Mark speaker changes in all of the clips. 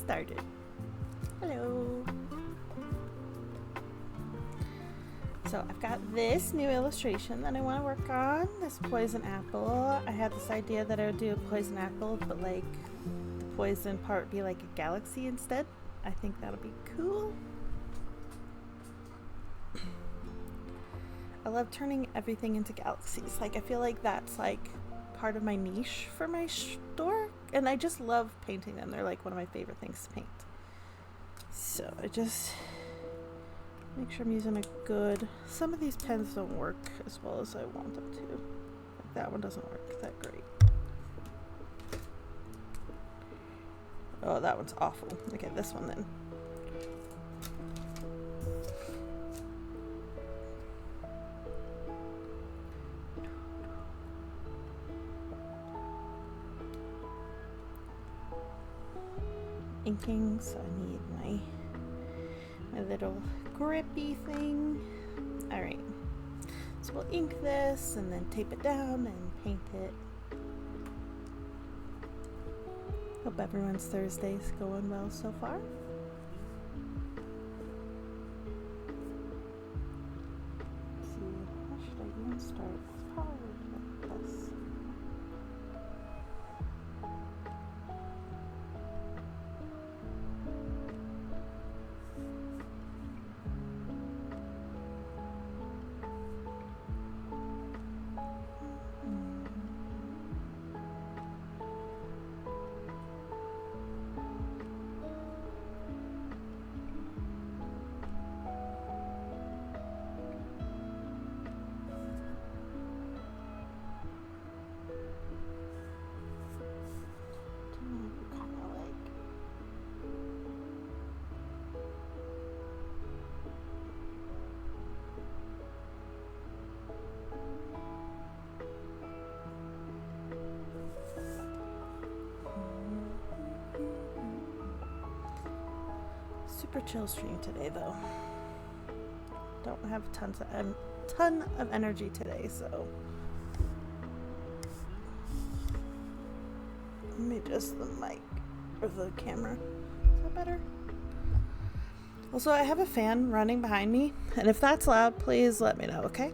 Speaker 1: started. Hello. So I've got this new illustration that I want to work on, this poison apple. I had this idea that I would do a poison apple, but like the poison part be like a galaxy instead. I think that'll be cool. I love turning everything into galaxies. Like I feel like that's like part of my niche for my store, and I just love painting them. They're like one of my favorite things to paint. So I just make sure I'm using a good... Some of these pens don't work as well as I want them to. Like that one doesn't work that great. Oh, that one's awful. Okay, this one then. Inking, so I need my little grippy thing. All right, so we'll ink this and then tape it down and paint it. Hope everyone's Thursday's going well so far. Let's see, how should I even start? It's probably like this. Super chill stream today though. Don't have ton of energy today, so let me adjust the mic or the camera. Is that better? Also, I have a fan running behind me, and if that's loud, please let me know, okay?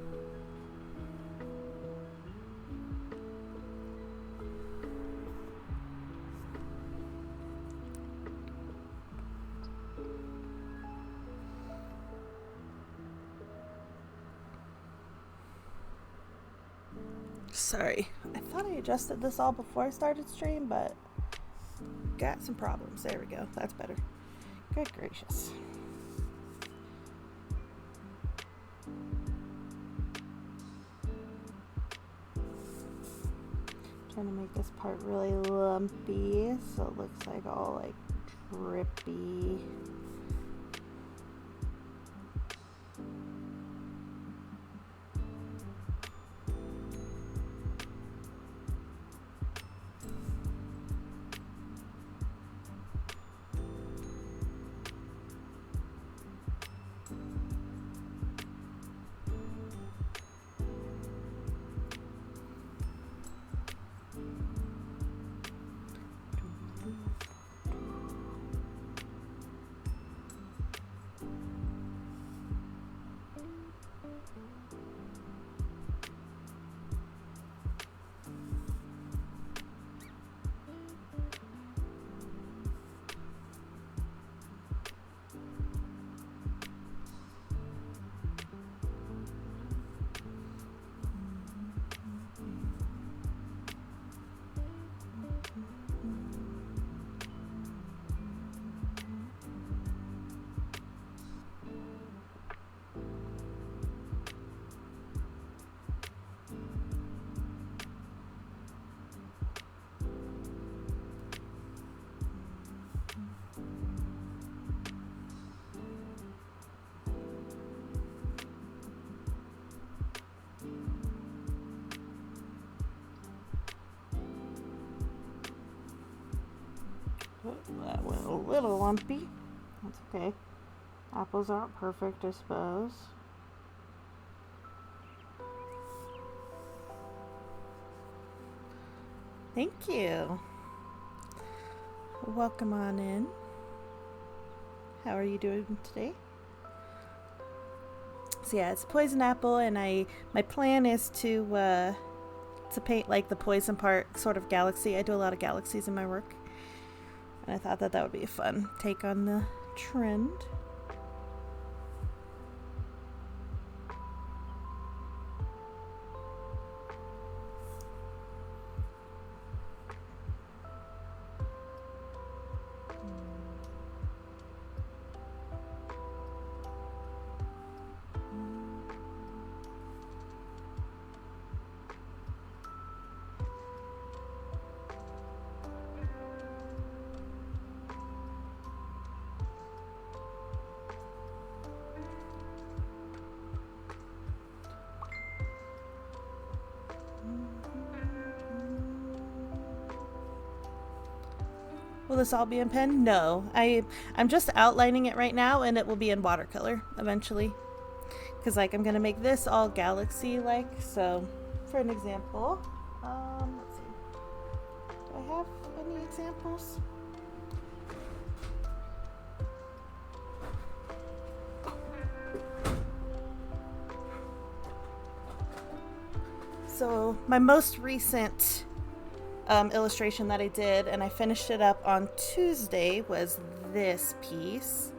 Speaker 1: Sorry, I thought I adjusted this all before I started stream, but got some problems. There we go. That's better. Good gracious. Trying to make this part really lumpy so it looks like all like drippy. That went a little lumpy. That's okay. Apples aren't perfect, I suppose. Thank you. Welcome on in. How are you doing today? So yeah, it's poison apple, and my plan is to paint like the poison part sort of galaxy. I do a lot of galaxies in my work, and I thought that would be a fun take on the trend. Will this all be in pen? No. I'm just outlining it right now, and it will be in watercolor eventually. Because like I'm going to make this all galaxy-like. So for an example, let's see. Do I have any examples? So my most recent illustration that I did, and I finished it up on Tuesday, was this piece.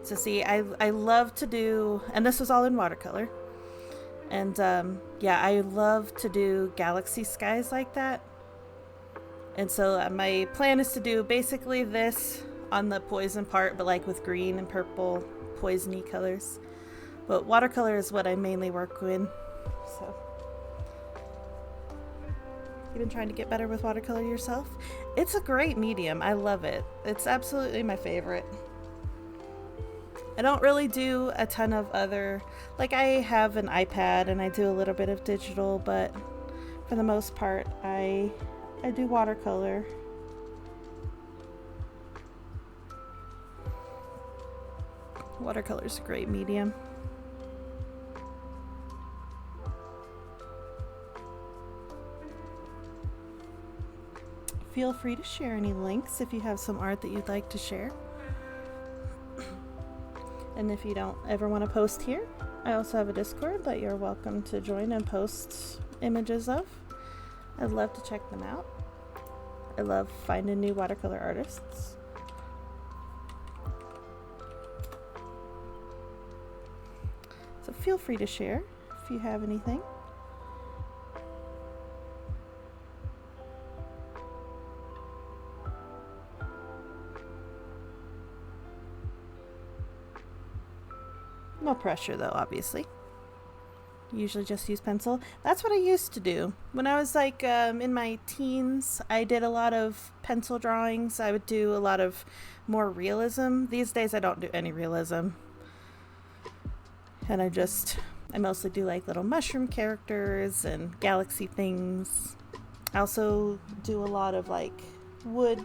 Speaker 1: So see, I love to do, and this was all in watercolor, and yeah, I love to do galaxy skies like that. And so my plan is to do basically this on the poison part, but like with green and purple poisony colors. But watercolor is what I mainly work with. So you've been trying to get better with watercolor yourself? It's a great medium. I love it. It's absolutely my favorite. I don't really do a ton of other, like I have an iPad and I do a little bit of digital, but for the most part I do watercolor. Watercolor's a great medium. Feel free to share any links if you have some art that you'd like to share. And if you don't ever want to post here, I also have a Discord that you're welcome to join and post images of. I'd love to check them out. I love finding new watercolor artists. So feel free to share if you have anything. No pressure though, obviously. Usually just use pencil. That's what I used to do. When I was like in my teens, I did a lot of pencil drawings. I would do a lot of more realism. These days I don't do any realism. And I mostly do like little mushroom characters and galaxy things. I also do a lot of like wood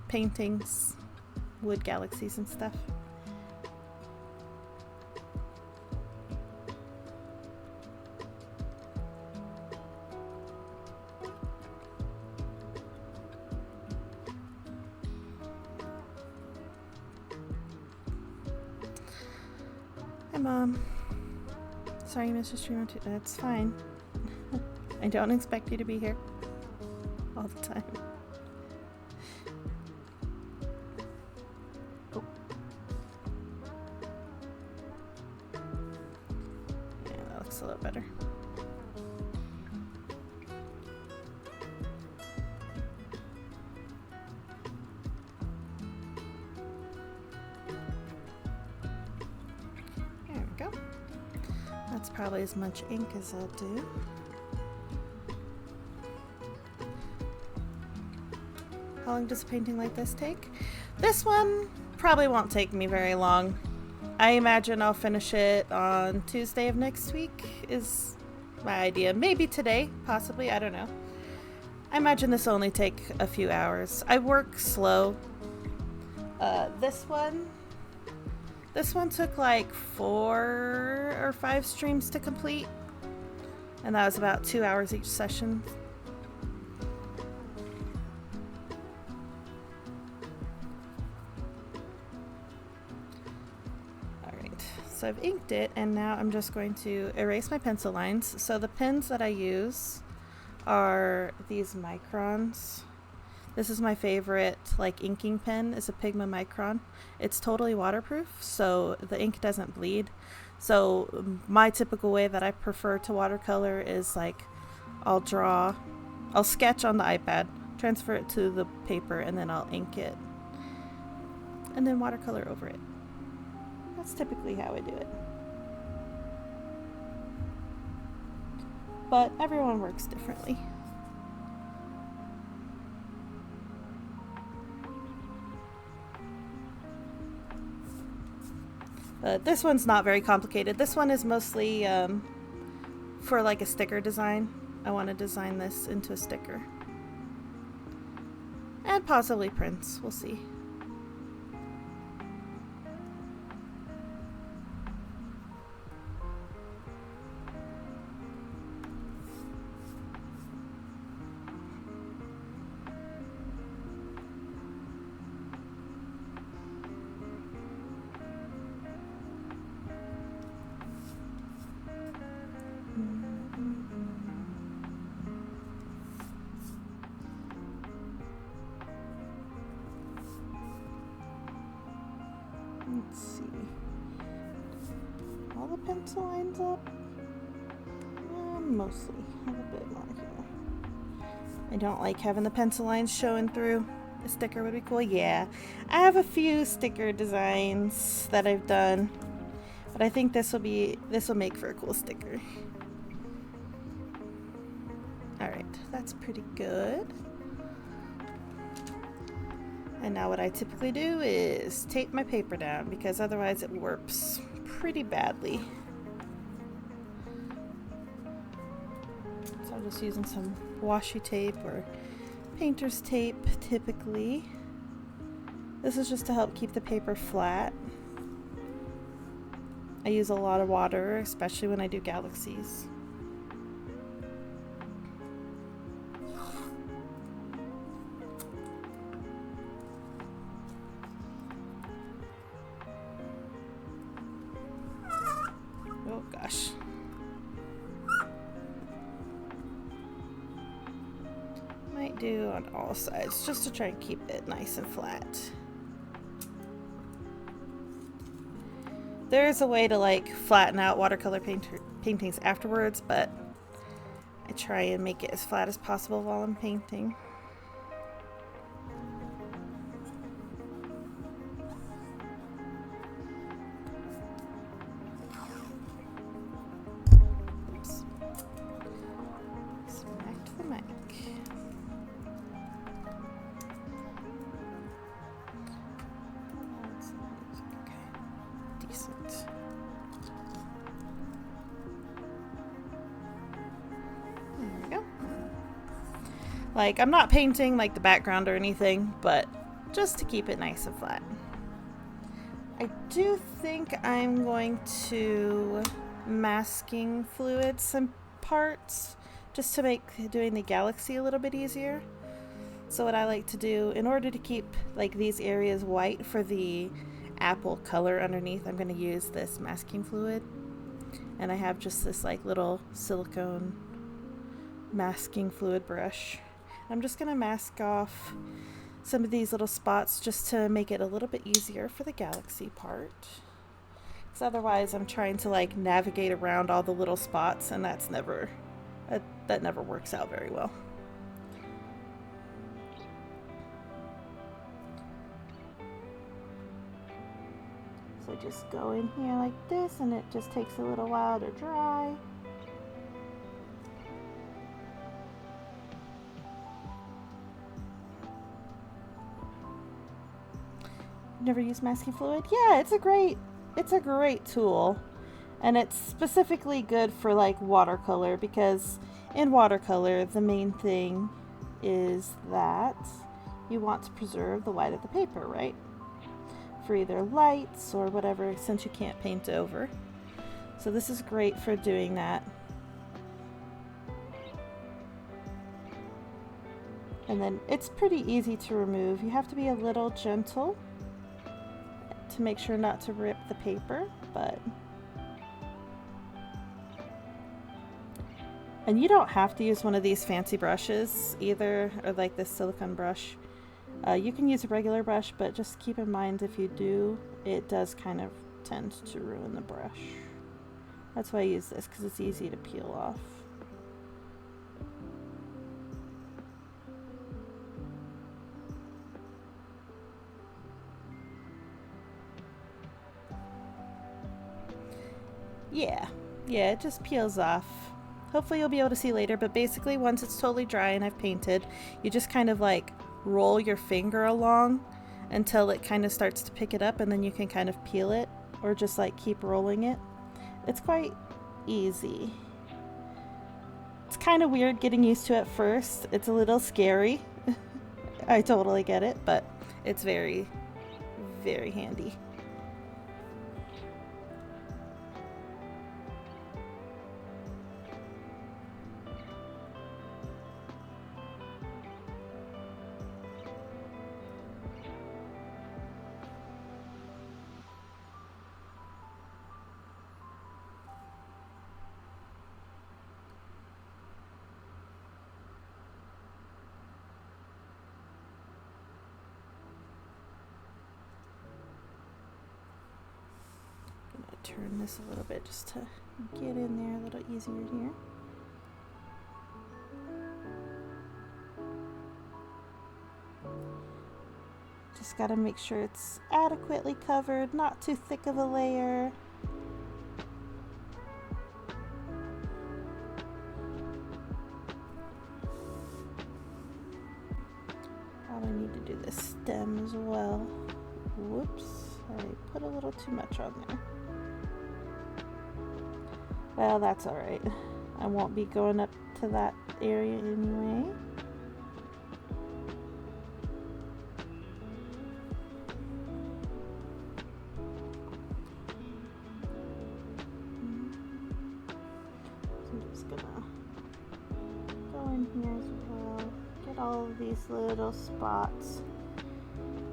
Speaker 1: paintings, wood galaxies and stuff. Hi, Mom. Sorry you missed your stream. That's fine. I don't expect you to be here all the time. Oh. Yeah, that looks a little better. That's probably as much ink as I'll do. How long does a painting like this take? This one probably won't take me very long. I imagine I'll finish it on Tuesday of next week is my idea. Maybe today, possibly, I don't know. I imagine this will only take a few hours. I work slow. This one took like 4 or 5 streams to complete, and that was about 2 hours each session. So I've inked it, and now I'm just going to erase my pencil lines. So the pens that I use are these microns. This is my favorite like inking pen, is a Pigma Micron. It's totally waterproof, so the ink doesn't bleed. So my typical way that I prefer to watercolor is like I'll sketch on the iPad, transfer it to the paper, and then I'll ink it and then watercolor over it. That's typically how I do it. But everyone works differently. But this one's not very complicated. This one is mostly for like a sticker design. I want to design this into a sticker. And possibly prints. We'll see. Let's see. All the pencil lines up? Mostly. A little bit more here. I don't like having the pencil lines showing through. A sticker would be cool. Yeah. I have a few sticker designs that I've done. But I think this will make for a cool sticker. Alright, that's pretty good. And now what I typically do is tape my paper down because otherwise it warps pretty badly. So I'm just using some washi tape or painter's tape typically. This is just to help keep the paper flat. I use a lot of water, especially when I do galaxies. Oh gosh. Might do on all sides just to try and keep it nice and flat. There is a way to like flatten out watercolor paintings afterwards, but I try and make it as flat as possible while I'm painting. Oops. Smacked the mic. Decent. There we go. Like, I'm not painting like the background or anything, but just to keep it nice and flat. I do think I'm going to masking fluid some parts just to make doing the galaxy a little bit easier. So what I like to do, in order to keep like these areas white for the apple color underneath, I'm going to use this masking fluid, and I have just this like little silicone masking fluid brush. I'm just going to mask off some of these little spots just to make it a little bit easier for the galaxy part, because otherwise I'm trying to like navigate around all the little spots, and that never works out very well. So just go in here like this, and it just takes a little while to dry. Never used masking fluid? Yeah, it's a great tool. And it's specifically good for like watercolor, because in watercolor the main thing is that you want to preserve the white of the paper, right? For either lights or whatever, since you can't paint over. So this is great for doing that. And then it's pretty easy to remove. You have to be a little gentle to make sure not to rip the paper, but And you don't have to use one of these fancy brushes either, or like this silicone brush. You can use a regular brush, but just keep in mind if you do, it does kind of tend to ruin the brush. That's why I use this, because it's easy to peel off. Yeah, it just peels off. Hopefully you'll be able to see later, but basically once it's totally dry and I've painted, you just kind of like roll your finger along until it kind of starts to pick it up, and then you can kind of peel it or just like keep rolling it. It's quite easy. It's kind of weird getting used to it at first. It's a little scary. I totally get it, but it's very, very handy. Turn this a little bit just to get in there a little easier here. Just gotta make sure it's adequately covered, not too thick of a layer. Probably need to do this stem as well. Whoops, I put a little too much on there. Well, that's alright. I won't be going up to that area anyway. So I'm just gonna go in here as well. Get all of these little spots.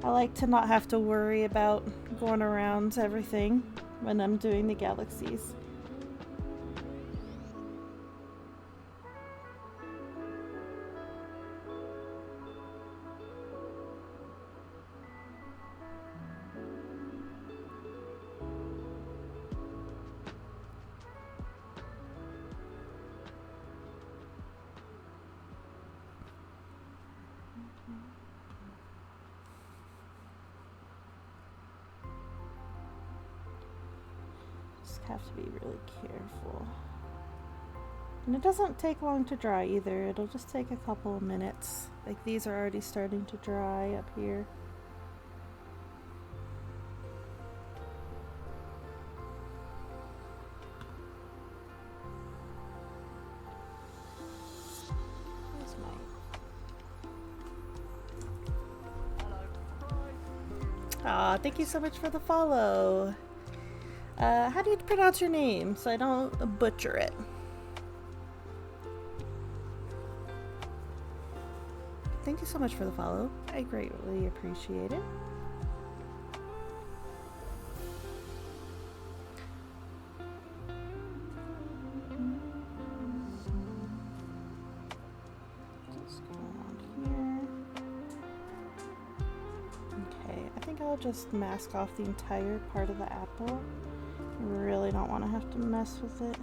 Speaker 1: I like to not have to worry about going around everything when I'm doing the galaxies. Have to be really careful. And it doesn't take long to dry either. It'll just take a couple of minutes. Like these are already starting to dry up here. Here's my... Aw, thank you so much for the follow. How do you pronounce your name so I don't butcher it? Thank you so much for the follow. I greatly appreciate it. Just go on here. Okay, I think I'll just mask off the entire part of the apple. Really don't want to have to mess with it.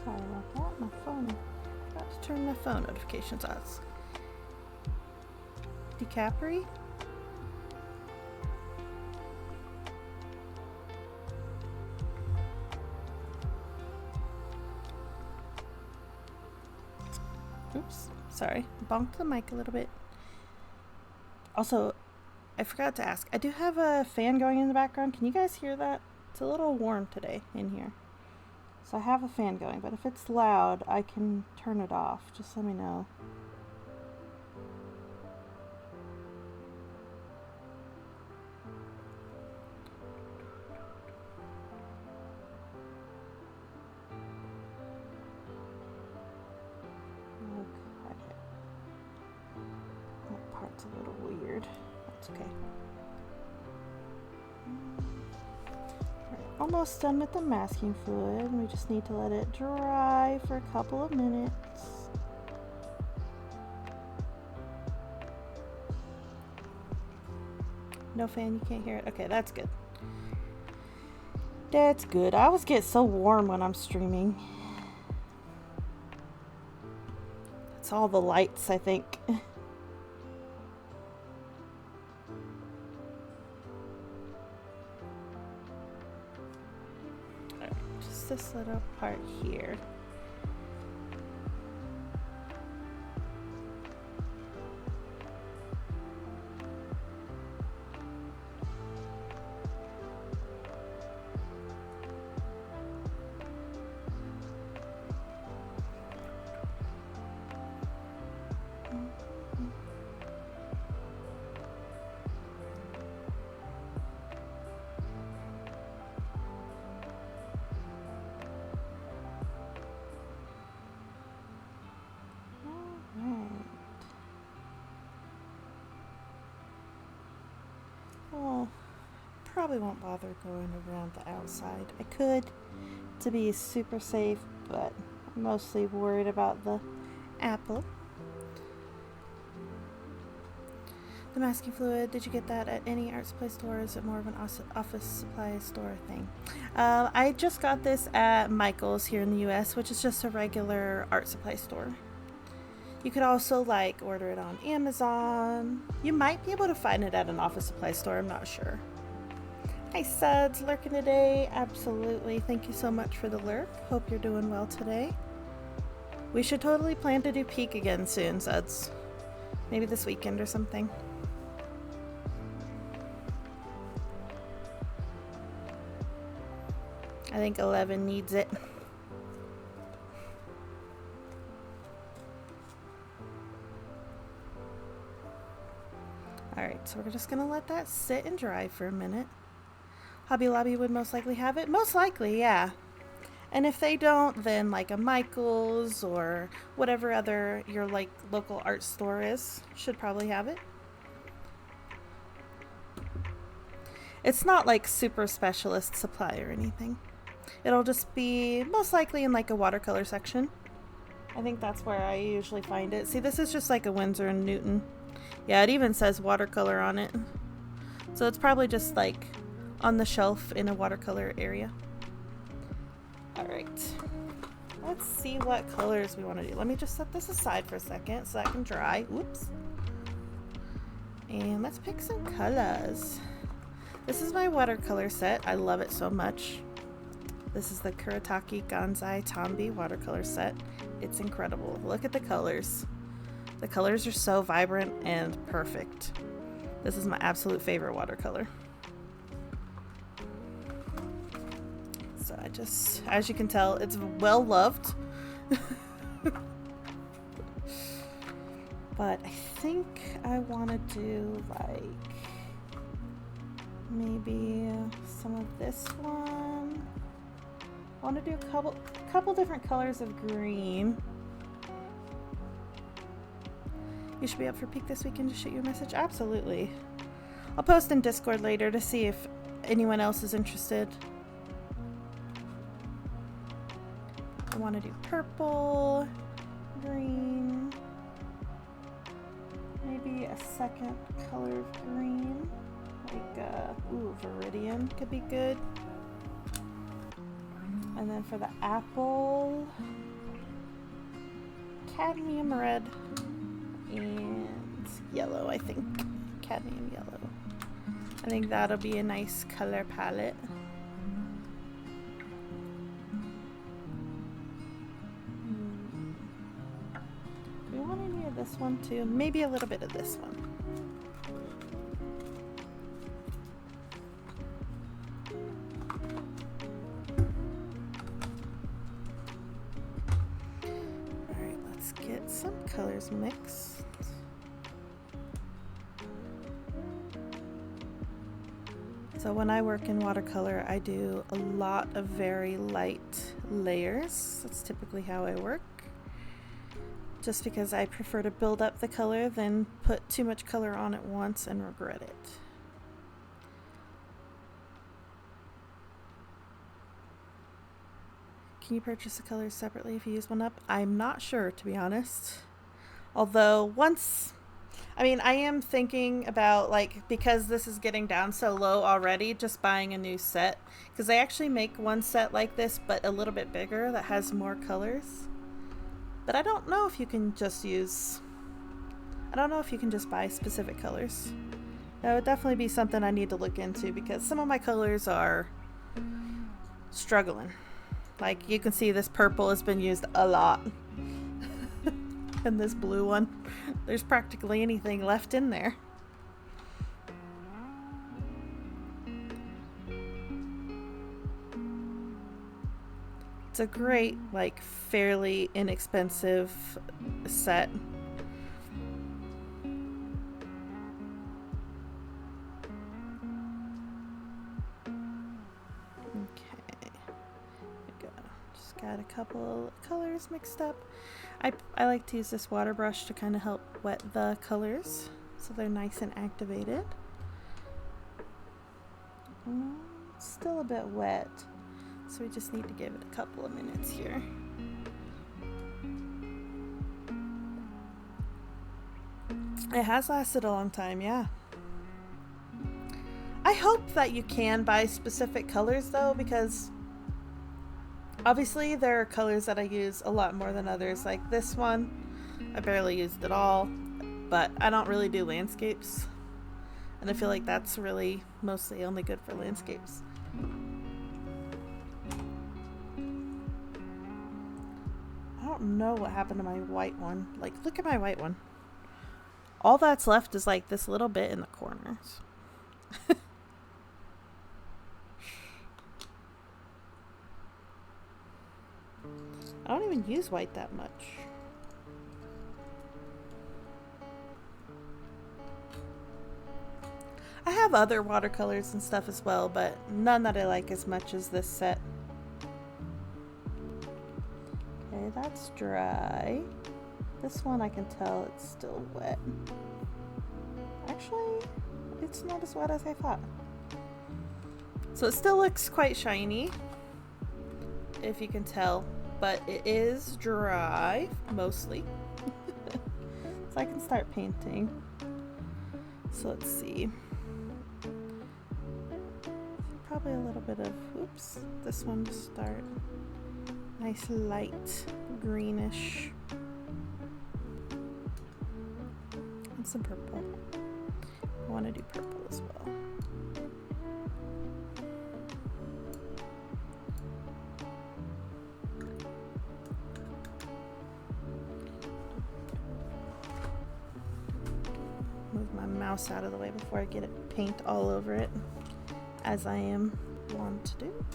Speaker 1: Sorry about that. My phone. Forgot to turn my phone notifications off. DiCaprio? Sorry, bonked the mic a little bit. Also, I forgot to ask. I do have a fan going in the background. Can you guys hear that? It's a little warm today in here. So I have a fan going, but if it's loud, I can turn it off. Just let me know. Okay. That part's a little weird. That's okay. Almost done with the masking fluid. We just need to let it dry for a couple of minutes. No fan, you can't hear it? Okay, that's good. That's good. I always get so warm when I'm streaming. It's all the lights, I think. This little part here. Well, probably won't bother going around the outside. I could to be super safe, but I'm mostly worried about the apple. The masking fluid, did you get that at any art supply store? Is it more of an office supply store thing? I just got this at Michael's here in the US, which is just a regular art supply store. You could also like order it on Amazon. You might be able to find it at an office supply store, I'm not sure. Hi Suds, lurking today. Absolutely, thank you so much for the lurk. Hope you're doing well today. We should totally plan to do Peak again soon, Suds. Maybe this weekend or something. I think 11 needs it. Alright, so we're just gonna let that sit and dry for a minute. Hobby Lobby would most likely have it. Most likely, yeah. And if they don't, then like a Michael's or whatever other your like local art store is should probably have it. It's not like super specialist supply or anything. It'll just be most likely in like a watercolor section. I think that's where I usually find it. See, this is just like a Winsor & Newton. Yeah, it even says watercolor on it. So it's probably just like on the shelf in a watercolor area. Alright. Let's see what colors we want to do. Let me just set this aside for a second so that can dry. Whoops. And let's pick some colors. This is my watercolor set. I love it so much. This is the Kuretake Gansai Tambi watercolor set. It's incredible. Look at the colors. The colors are so vibrant and perfect. This is my absolute favorite watercolor. So I just, as you can tell, it's well loved. But I think I want to do like maybe some of this one. I want to do a couple different colors of green. You should be up for Peak this weekend to shoot you a message. Absolutely. I'll post in Discord later to see if anyone else is interested. I want to do purple, green, maybe a second color of green, like Viridian could be good. And then for the apple, cadmium red and yellow, I think. Cadmium yellow. I think that'll be a nice color palette. Do we want any of this one too. Maybe a little bit of this one. Alright, let's get some colors mixed. So when I work in watercolor, I do a lot of very light layers. That's typically how I work. Just because I prefer to build up the color than put too much color on at once and regret it. Can you purchase the colors separately if you use one up? I'm not sure, to be honest. Although I am thinking about, like, because this is getting down so low already, just buying a new set. Because they actually make one set like this, but a little bit bigger, that has more colors. But I don't know if you can just buy specific colors. That would definitely be something I need to look into, because some of my colors are struggling. Like, you can see this purple has been used a lot. And this blue one, there's practically anything left in there. It's a great, like, fairly inexpensive set. Okay, go. Just got a couple colors mixed up. I like to use this water brush to kind of help wet the colors so they're nice and activated. Still a bit wet, so we just need to give it a couple of minutes here. It has lasted a long time, yeah. I hope that you can buy specific colors though, because obviously there are colors that I use a lot more than others. Like this one, I barely used at all, but I don't really do landscapes. And I feel like that's really mostly only good for landscapes. I don't know what happened to my white one. Like, look at my white one. All that's left is like this little bit in the corners. I don't even use white that much. I have other watercolors and stuff as well, but none that I like as much as this set. Okay, that's dry. This one I can tell it's still wet. Actually, it's not as wet as I thought. So it still looks quite shiny, if you can tell. But it is dry, mostly. So I can start painting. So let's see. Probably a little bit of, oops, this one to start. Nice light greenish. And some purple. I want to do purple as well. Move my mouse out of the way before I get it paint all over it, as I am wont to do.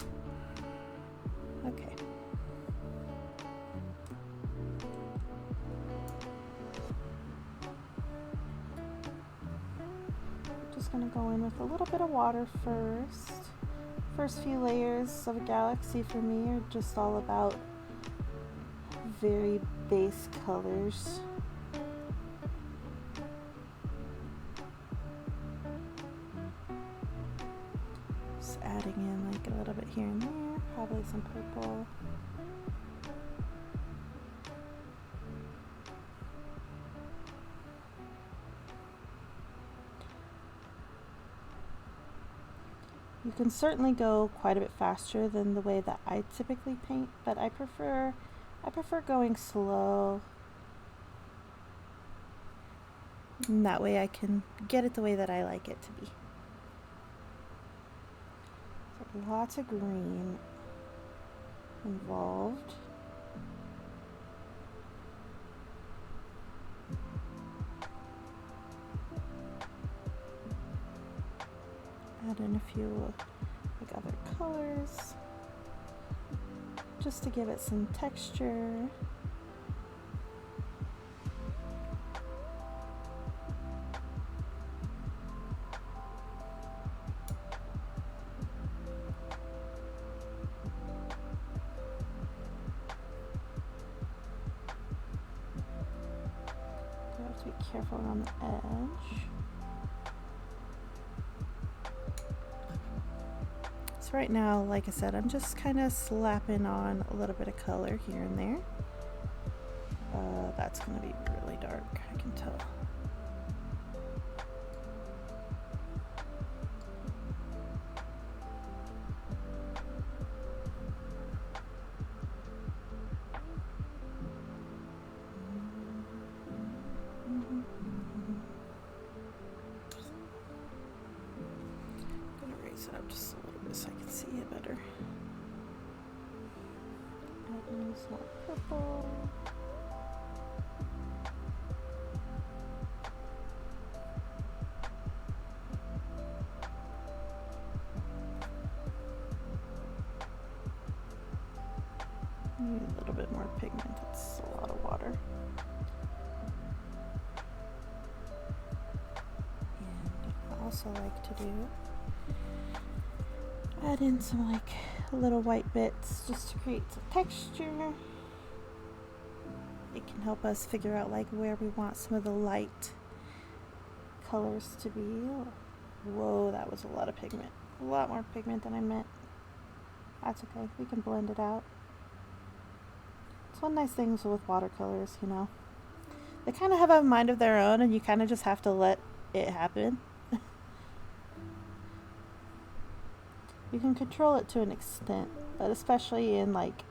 Speaker 1: Okay. Just gonna go in with a little bit of water first. First few layers of a galaxy for me are just all about very base colors. Adding in like a little bit here and there, probably some purple. You can certainly go quite a bit faster than the way that I typically paint, but I prefer going slow. And that way I can get it the way that I like it to be. Lots of green involved. Add in a few like other colors just to give it some texture. You have to be careful around the edge. Right now, like I said, I'm just kind of slapping on a little bit of color here and there. That's going to be really dark, I can tell. I'm going to raise it up just a little bit so I can see it better. Add some more purple. Need a little bit more pigment, it's a lot of water. And I also like to do add in some like little white bits just to create some texture. It can help us figure out like where we want some of the light colors to be. Whoa, that was a lot of pigment. A lot more pigment than I meant. That's okay, we can blend it out. It's one nice thing with watercolors, you know. They kind of have a mind of their own and you kind of just have to let it happen. You can control it to an extent, but especially in like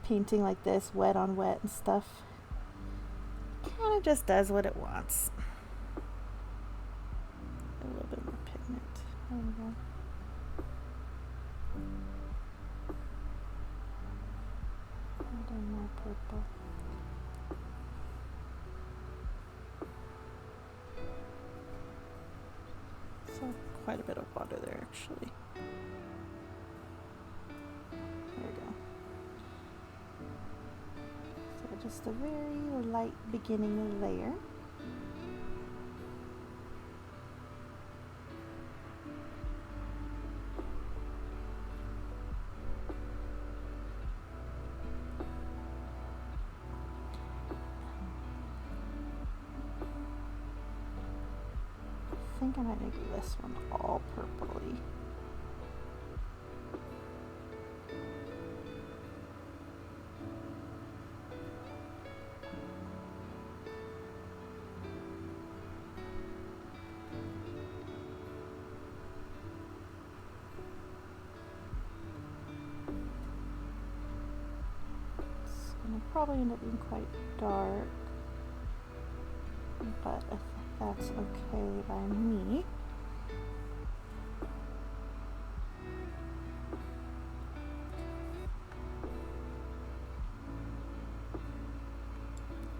Speaker 1: painting like this, wet on wet and stuff, it kind of just does what it wants. A little bit more pigment. There we go. And more purple. So quite a bit of water there actually. There we go. So just a very light beginning layer. I think I might make this one all purpley. It's gonna probably end up being quite dark, but I think that's okay by me.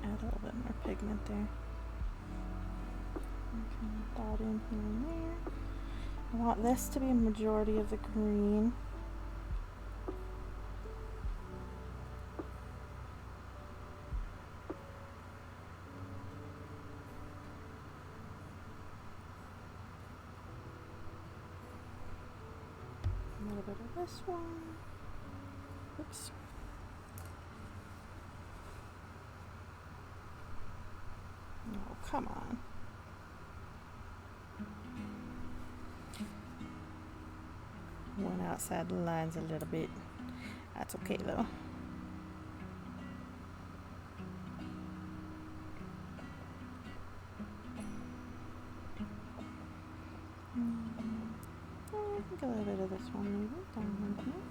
Speaker 1: Add a little bit more pigment there. Add that in here and there. I want this to be a majority of the green. A little bit of this one. Oops. Oh, come on. Went outside the lines a little bit. That's okay though. I think a little bit of this one maybe down in here.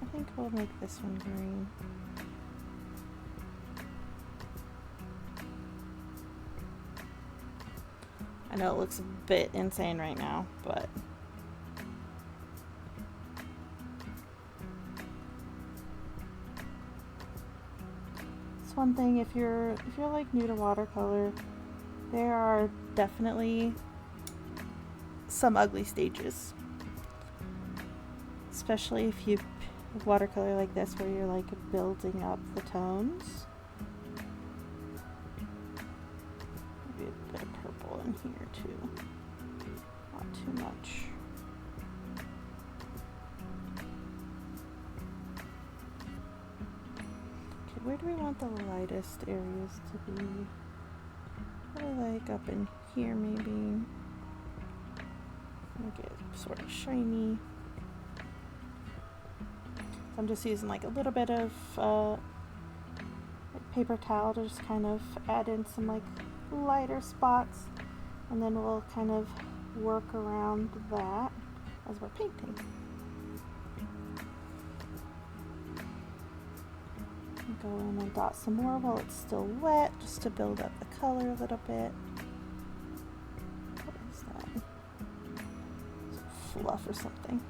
Speaker 1: I think we'll make this one green. I know it looks a bit insane right now, but That's one thing, if you're like new to watercolor, there are definitely some ugly stages. Especially if you watercolor like this where you're like building up the tones. Maybe a bit of purple in here too. Not too much. Okay, where do we want the lightest areas to be? Probably like up in here maybe. Make it sort of shiny. I'm just using like a little bit of like paper towel to just kind of add in some like lighter spots, and then we'll kind of work around that as we're painting. Go in and dot some more while it's still wet, just to build up the color a little bit. What is that? Some fluff or something.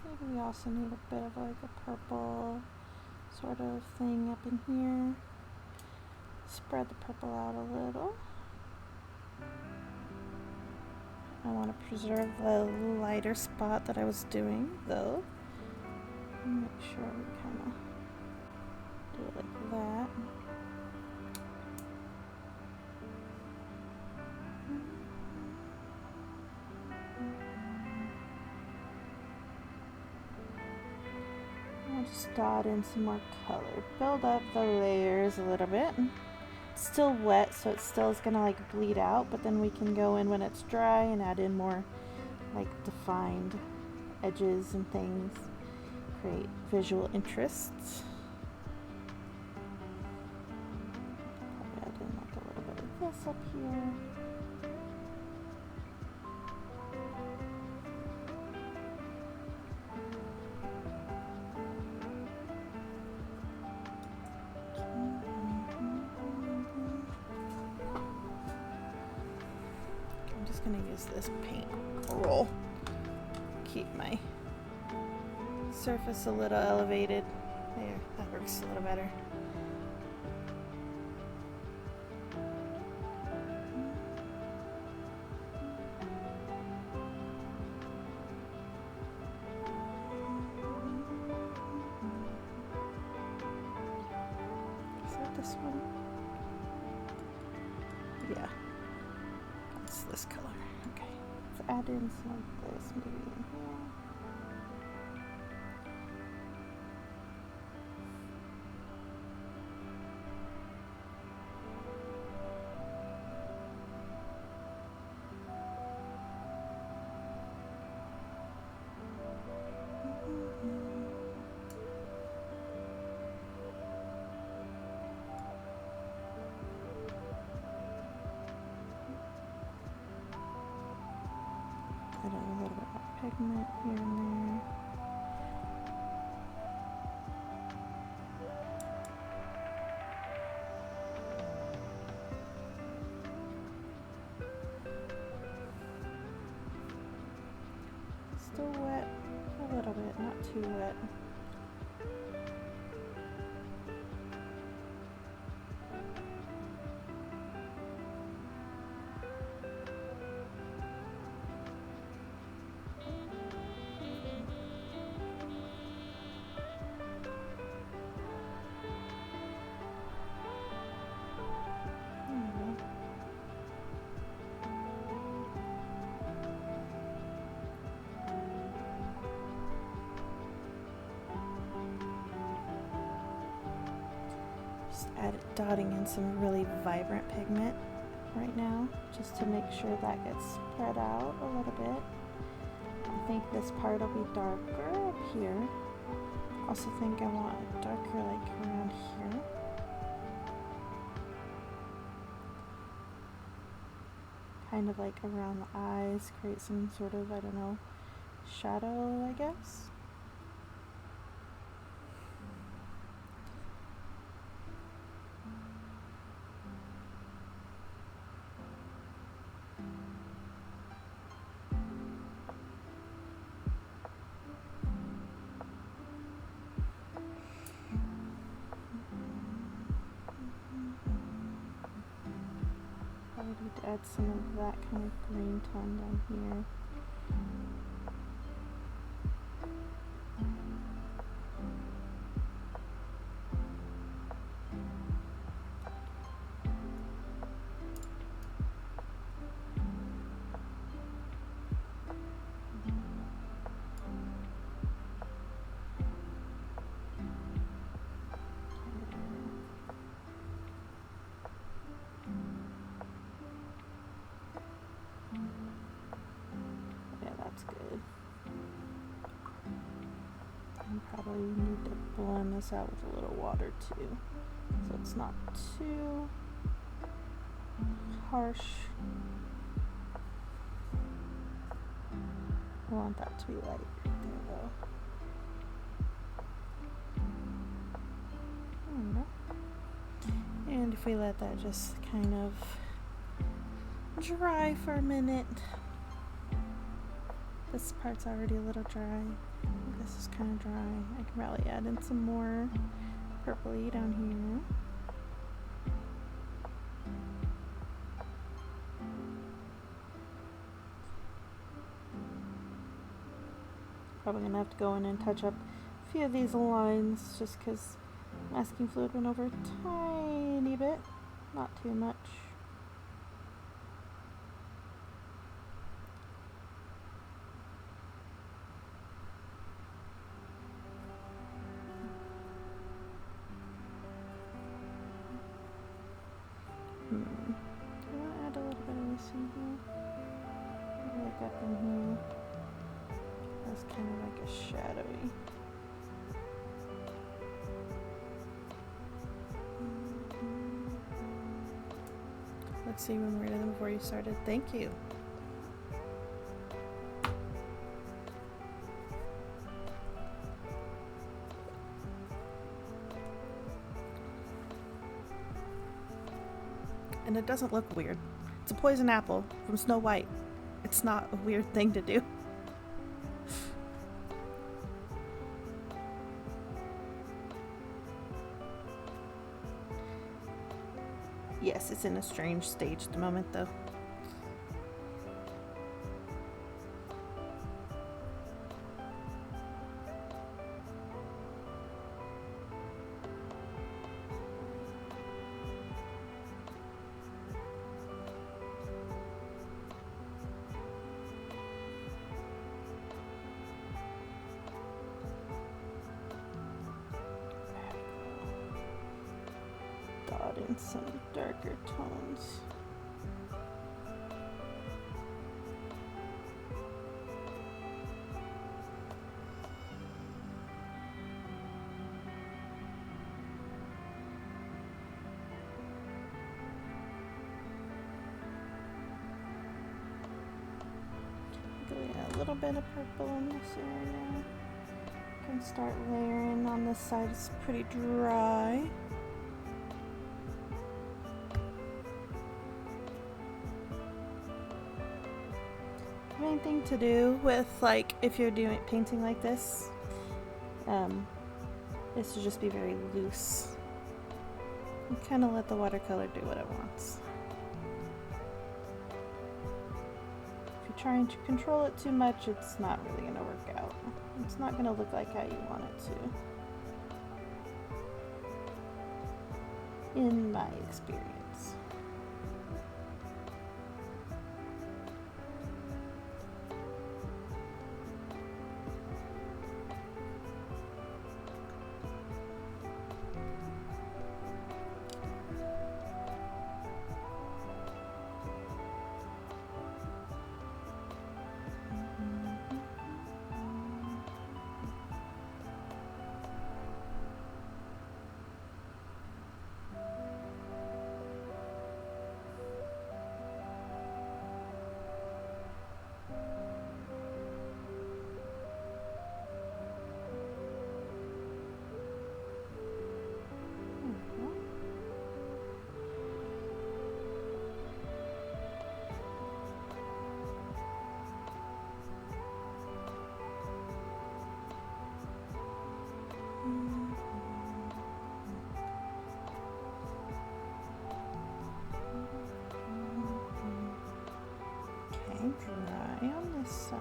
Speaker 1: Maybe we also need a bit of like a purple sort of thing up in here. Spread the purple out a little. I want to preserve the lighter spot that I was doing though. Make sure we kind of do it like that. I'll just dot in some more color. Build up the layers a little bit. It's still wet, so it still is gonna like bleed out, but then we can go in when it's dry and add in more like defined edges and things. Create visual interests. Probably add in like a little bit of this up here. I'm just gonna use this paint roll. Keep my surface a little elevated. There, that works a little better. Is that this one? Yeah. That's this color. Okay. Let's add in some of this maybe in here. Add in a little bit more pigment here and there. Still wet a little bit, not too wet. Dotting in some really vibrant pigment right now, just to make sure that gets spread out a little bit. I think this part will be darker up here. Also think I want it darker like around here. kind of like around the eyes, create some sort of, I don't know, shadow, I guess. Probably need to add some of that kind of green tone down here. Probably need to blend this out with a little water too, so it's not too harsh. I want that to be light there though. And if we let that just kind of dry for a minute. This part's already a little dry. This is kind of dry. I can probably add in some more purpley down here. Probably gonna have to go in and touch up a few of these lines just because masking fluid went over a tiny bit, not too much. I want to add a little bit of this in here. Like up in here. That's kind of like a shadowy. Let's see when we're done before you started. Thank you. And it doesn't look weird. It's a poison apple from Snow White. It's not a weird thing to do. Yes, it's in a strange stage at the moment though. In some darker tones. A little bit of purple in this area. Can start layering on this side. It's pretty dry. Main thing to do with, like, if you're doing painting like this, is to just be very loose and kind of let the watercolor do what it wants. If you're trying to control it too much, it's not really going to work out. It's not going to look like how you want it to, in my experience. dry on this side.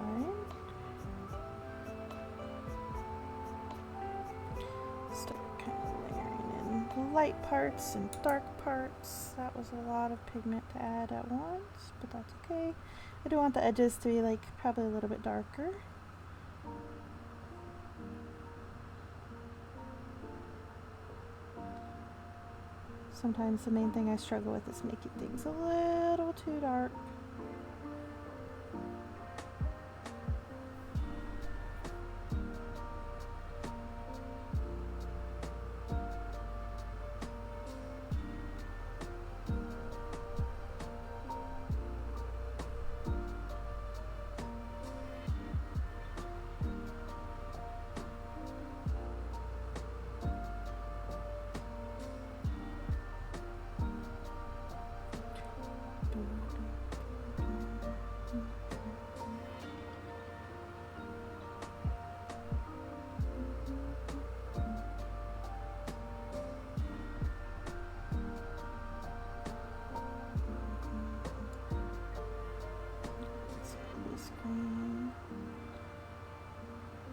Speaker 1: Start kind of layering in light parts and dark parts. That was a lot of pigment to add at once, but that's okay. I do want the edges to be like probably a little bit darker. Sometimes the main thing I struggle with is making things a little too dark.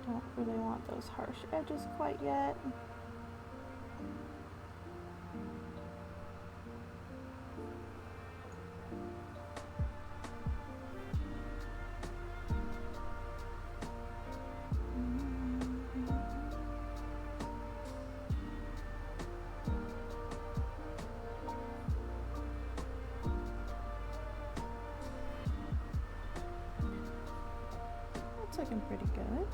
Speaker 1: Don't really want those harsh edges quite yet. That's looking pretty good.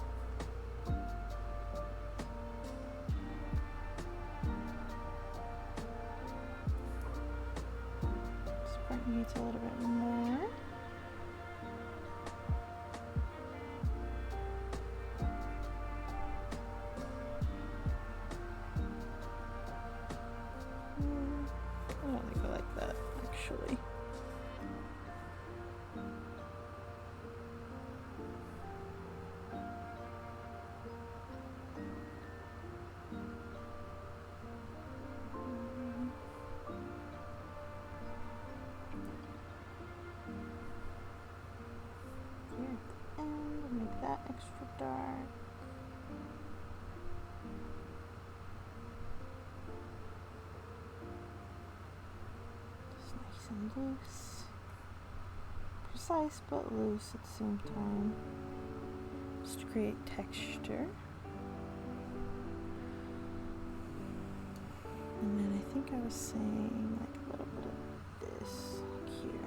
Speaker 1: Needs a little bit more. I don't think I like that actually. Make that extra dark. Just nice and loose. Precise but loose at the same time. Just to create texture. And then I think I was saying like a little bit of this here.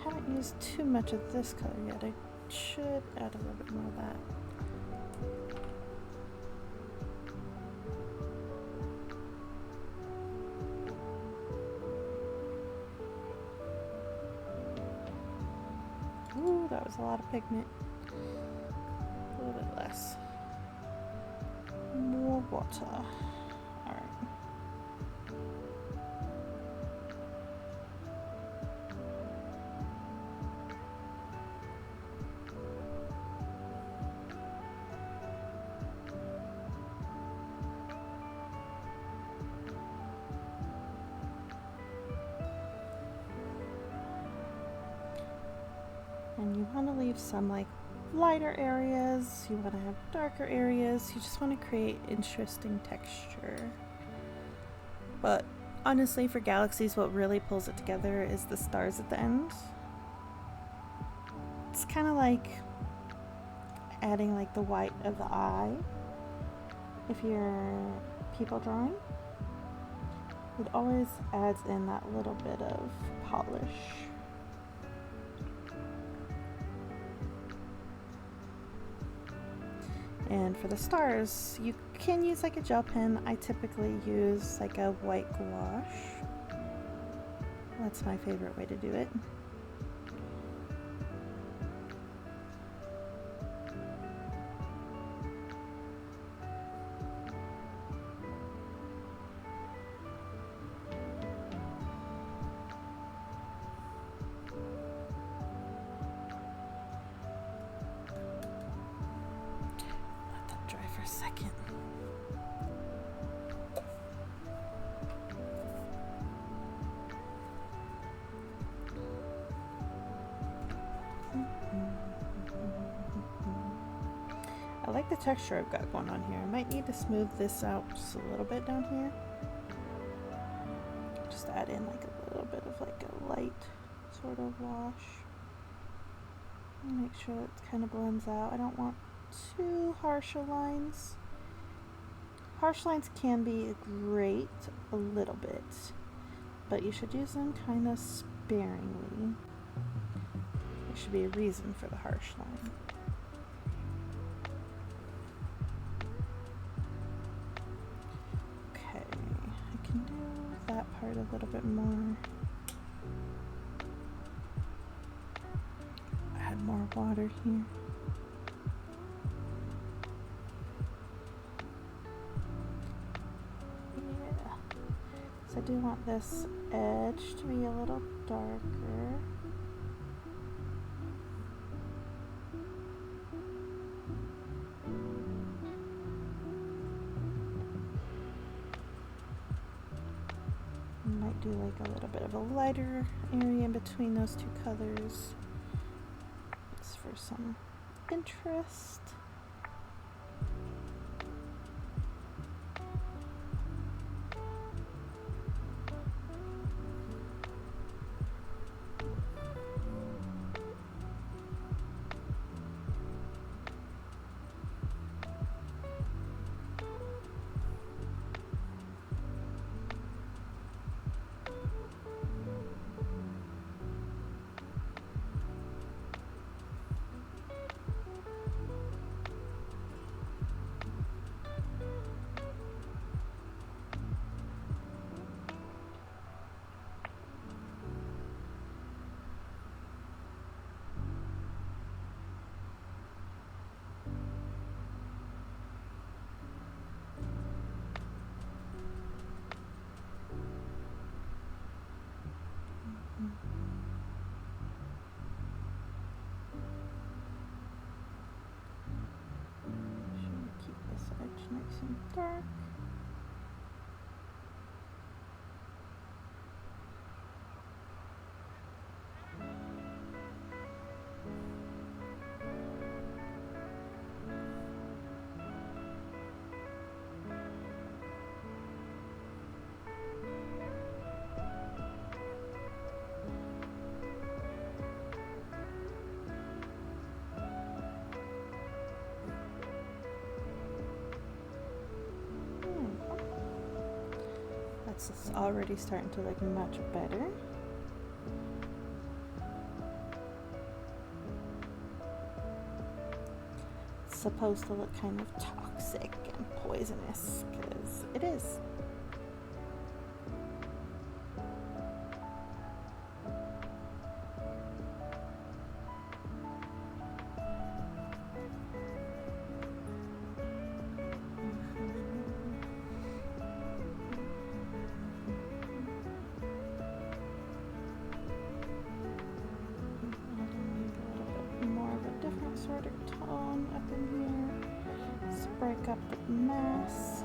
Speaker 1: Haven't used too much of this color yet. I should add a little bit more of that. Ooh, that was a lot of pigment. A little bit less. More water. Alright. And you want to leave some like lighter areas, you want to have darker areas, you just want to create interesting texture. But honestly, for galaxies, what really pulls it together is the stars at the end. It's kind of like adding like the white of the eye if you're people drawing. It always adds in that little bit of polish. And for the stars, you can use like a gel pen. I typically use like a white gouache. That's my favorite way to do it. like the texture I've got going on here. I might need to smooth this out just a little bit down here. Just add in like a little bit of like a light sort of wash. Make sure it kind of blends out. I don't want too harsh lines. Harsh lines can be great a little bit, but you should use them kind of sparingly. There should be a reason for the harsh line. Okay, I can do that part a little bit more. Add more water here. Yeah. So I do want this edge to be a little darker. Might do like a little bit of a lighter area in between those two colors. Just for some interest. Keep this edge nice and dark. It's already starting to look much better. It's supposed to look kind of toxic and poisonous, because it is. Sort of tone up in here. Let's break up the mass.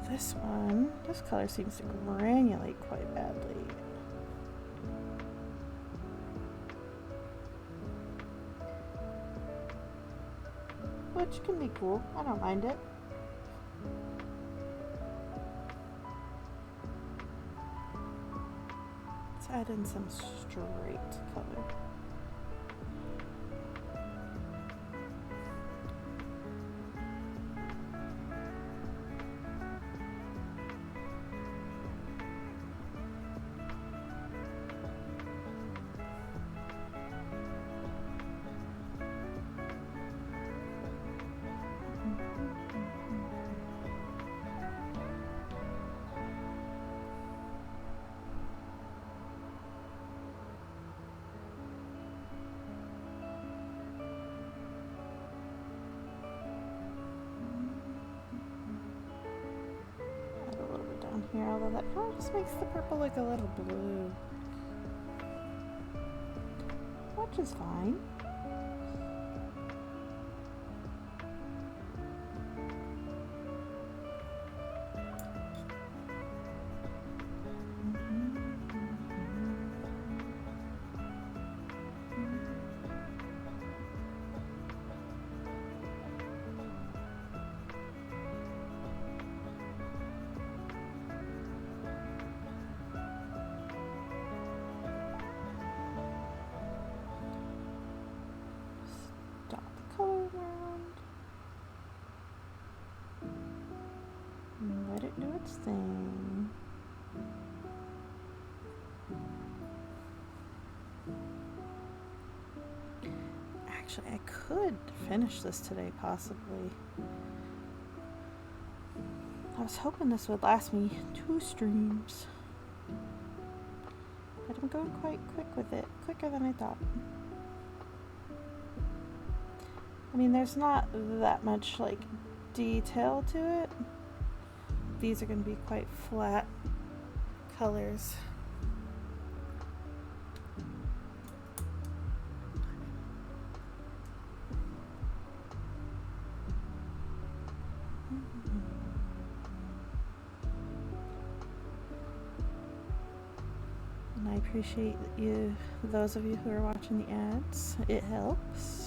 Speaker 1: This color seems to granulate quite badly. Which can be cool. I don't mind it. Add in some straight color. Here, although that kind of just makes the purple look a little blue, which is fine. Let it do its thing. Actually, I could finish this today, possibly. I was hoping this would last me 2 streams. But I'm going quite quick with it. Quicker than I thought. I mean, there's not that much, like, detail to it. These are going to be quite flat colors. And I appreciate you, those of you who are watching the ads. It helps.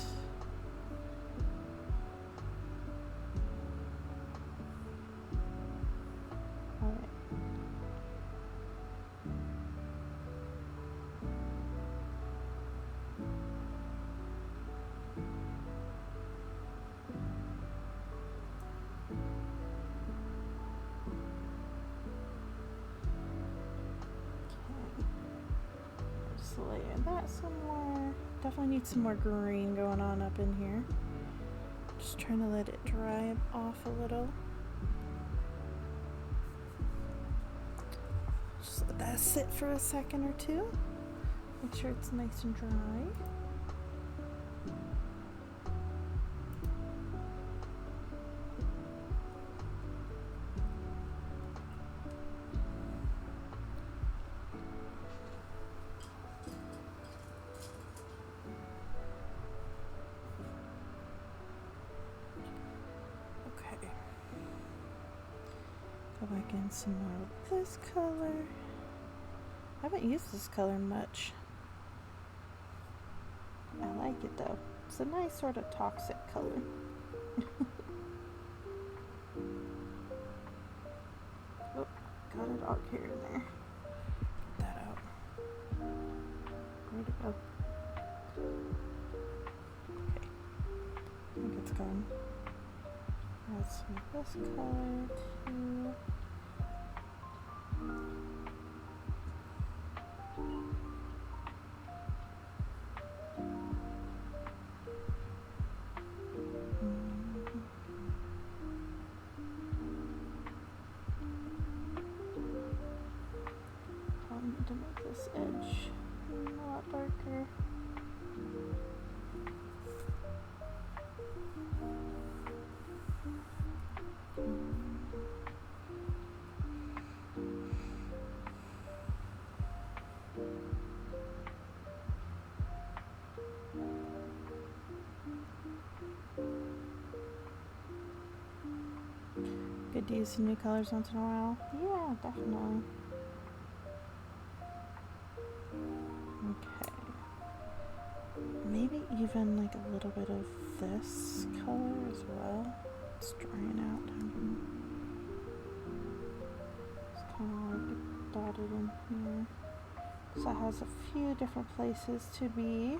Speaker 1: Layer that somewhere. Definitely need some more green going on up in here. Just trying to let it dry off a little. Just let that sit for a second or two. Make sure it's nice and dry. Go back in some more with this color. I haven't used this color much. I like it though. It's a nice sort of toxic color. Oh, got a dog hair in there. Get that out. Where'd it go? Okay. I think it's gone. Add some of this color too. To make this edge a lot darker. Good to use some new colors once in a while. Yeah, definitely. Okay. Maybe even like a little bit of this color as well. It's drying out down here. It's kind of like dotted in here. So it has a few different places to be.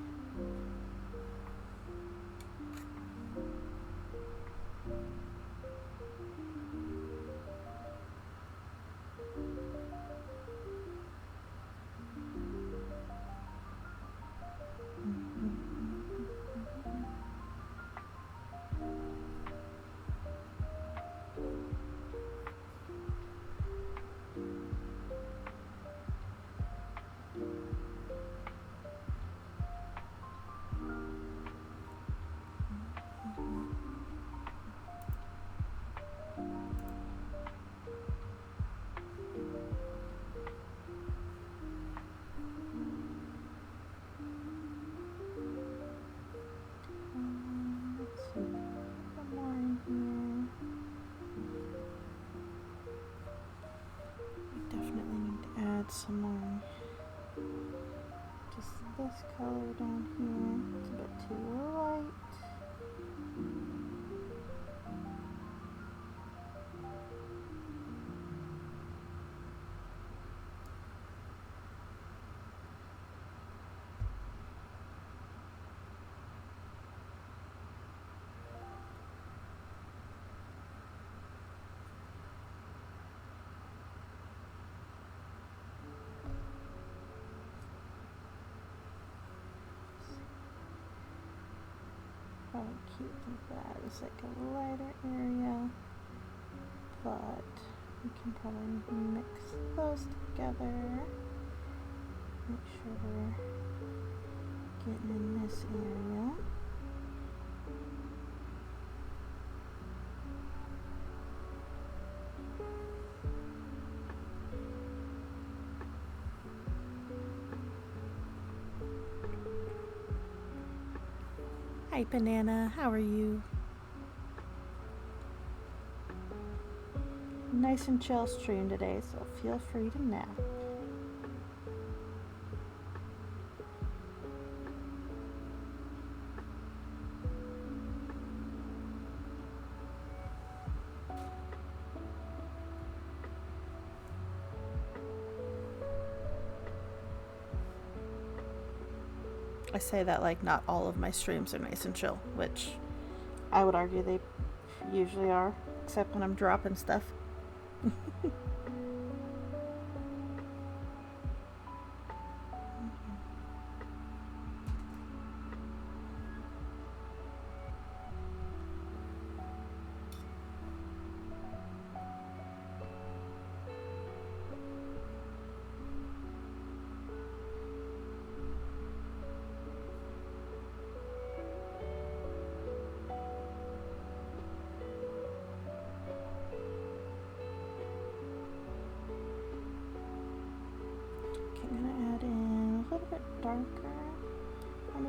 Speaker 1: Some more. Just this color down here. It's a bit too light. probably keep that as like a lighter area, but we can probably mix those together. Make sure we're getting in this area. Hi Banana, how are you? Nice and chill stream today, so feel free to nap. I say that like not all of my streams are nice and chill, which I would argue they usually are, except when I'm dropping stuff.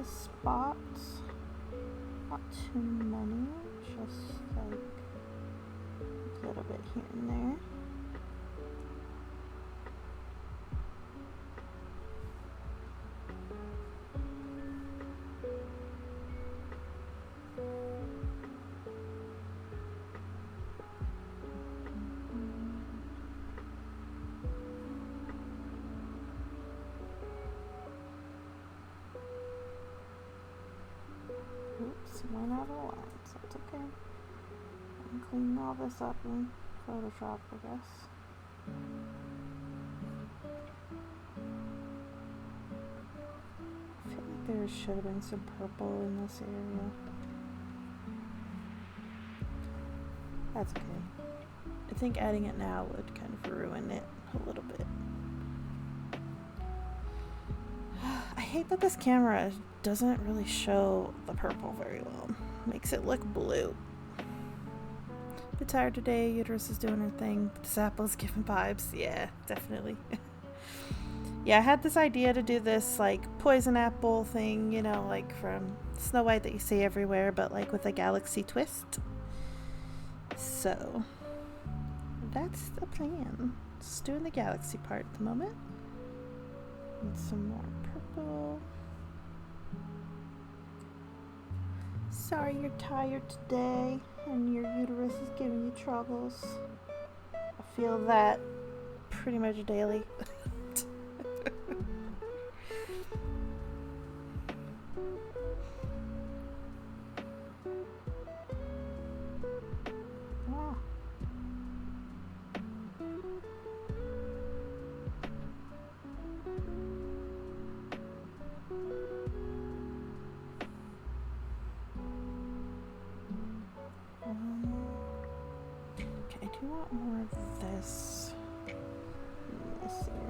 Speaker 1: Spots, not too many, just like a little bit here and there. Oops, went out of lines. That's okay. I'm cleaning all this up in Photoshop, I guess. I feel like there should have been some purple in this area. That's okay. I think adding it now would kind of ruin it a little bit. I hate that this camera doesn't really show the purple very well. Makes it look blue. Bit tired today. Uterus is doing her thing. This apple's giving vibes. Yeah, definitely. Yeah, I had this idea to do this like poison apple thing, you know, like from Snow White that you see everywhere, but like with a galaxy twist. So that's the plan. Just doing the galaxy part at the moment. And some more purple. Sorry you're tired today and your uterus is giving you troubles. I feel that pretty much daily. Wow. Okay, I do want more of this in this area.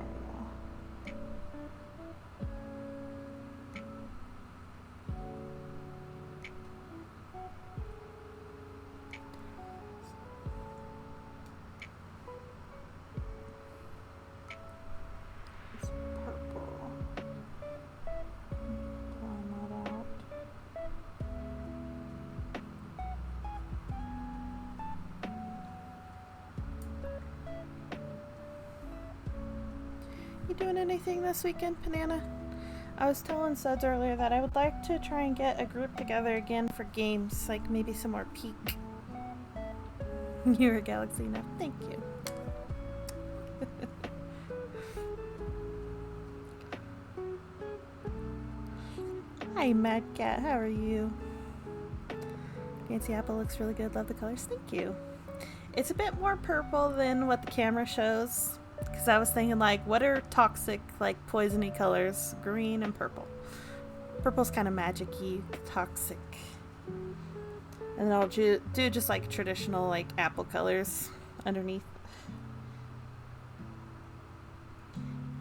Speaker 1: It's purple. Blend that out. You doing anything this weekend, Banana? I was telling Suds earlier that I would like to try and get a group together again for games, like maybe some more Peak. You're a Galaxy enough. Thank you. Hi, Mad Cat. How are you? Fancy apple looks really good. Love the colors. Thank you. It's a bit more purple than what the camera shows. Because I was thinking, like, what are toxic, like, poisony colors? Green and purple. Purple's kind of magic-y, toxic. And then I'll do just like traditional like apple colors underneath.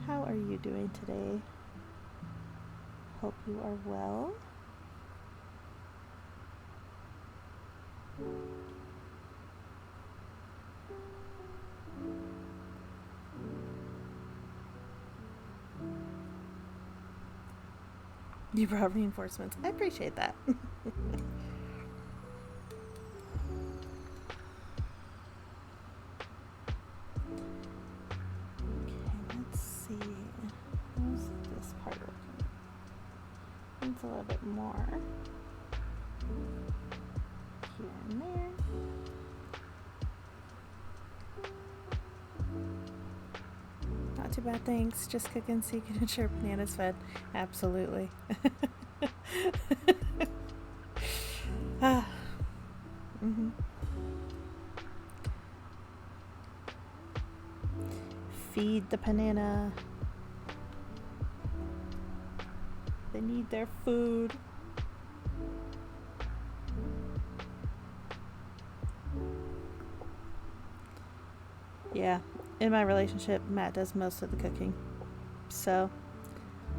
Speaker 1: How are you doing today? Hope you are well. You brought reinforcements. I appreciate that. A little bit more here and there. Not too bad, thanks. Just cooking so you can ensure Banana's fed. Absolutely. Feed the banana. They need their food. Yeah, in my relationship, Matt does most of the cooking. So,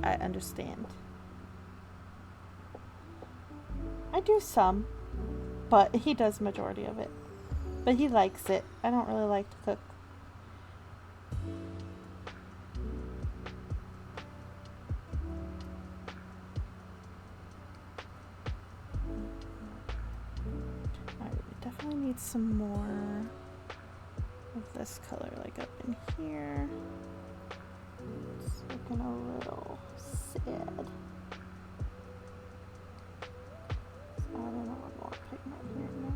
Speaker 1: I understand. I do some, but he does the majority of it. But he likes it. I don't really like to cook. Need some more of this color, like up in here. It's looking a little sad. Let's add in a little more pigment here now.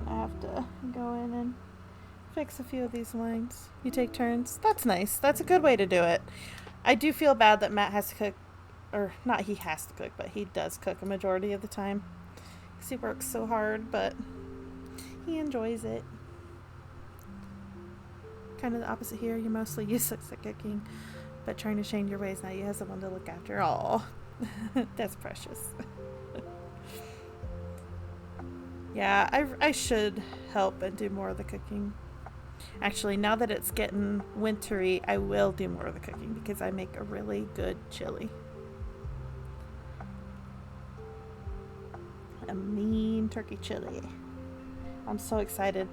Speaker 1: I have to go in and fix a few of these lines. You take turns? That's nice. That's a good way to do it. I do feel bad that Matt has to cook, or not he has to cook, but he does cook a majority of the time. Because he works so hard, but he enjoys it. Kind of the opposite here. You're mostly useless at cooking, but trying to change your ways now. You have someone to look after. All. That's precious. Yeah, I should help and do more of the cooking. Actually, now that it's getting wintry, I will do more of the cooking because I make a really good chili. A mean turkey chili. I'm so excited.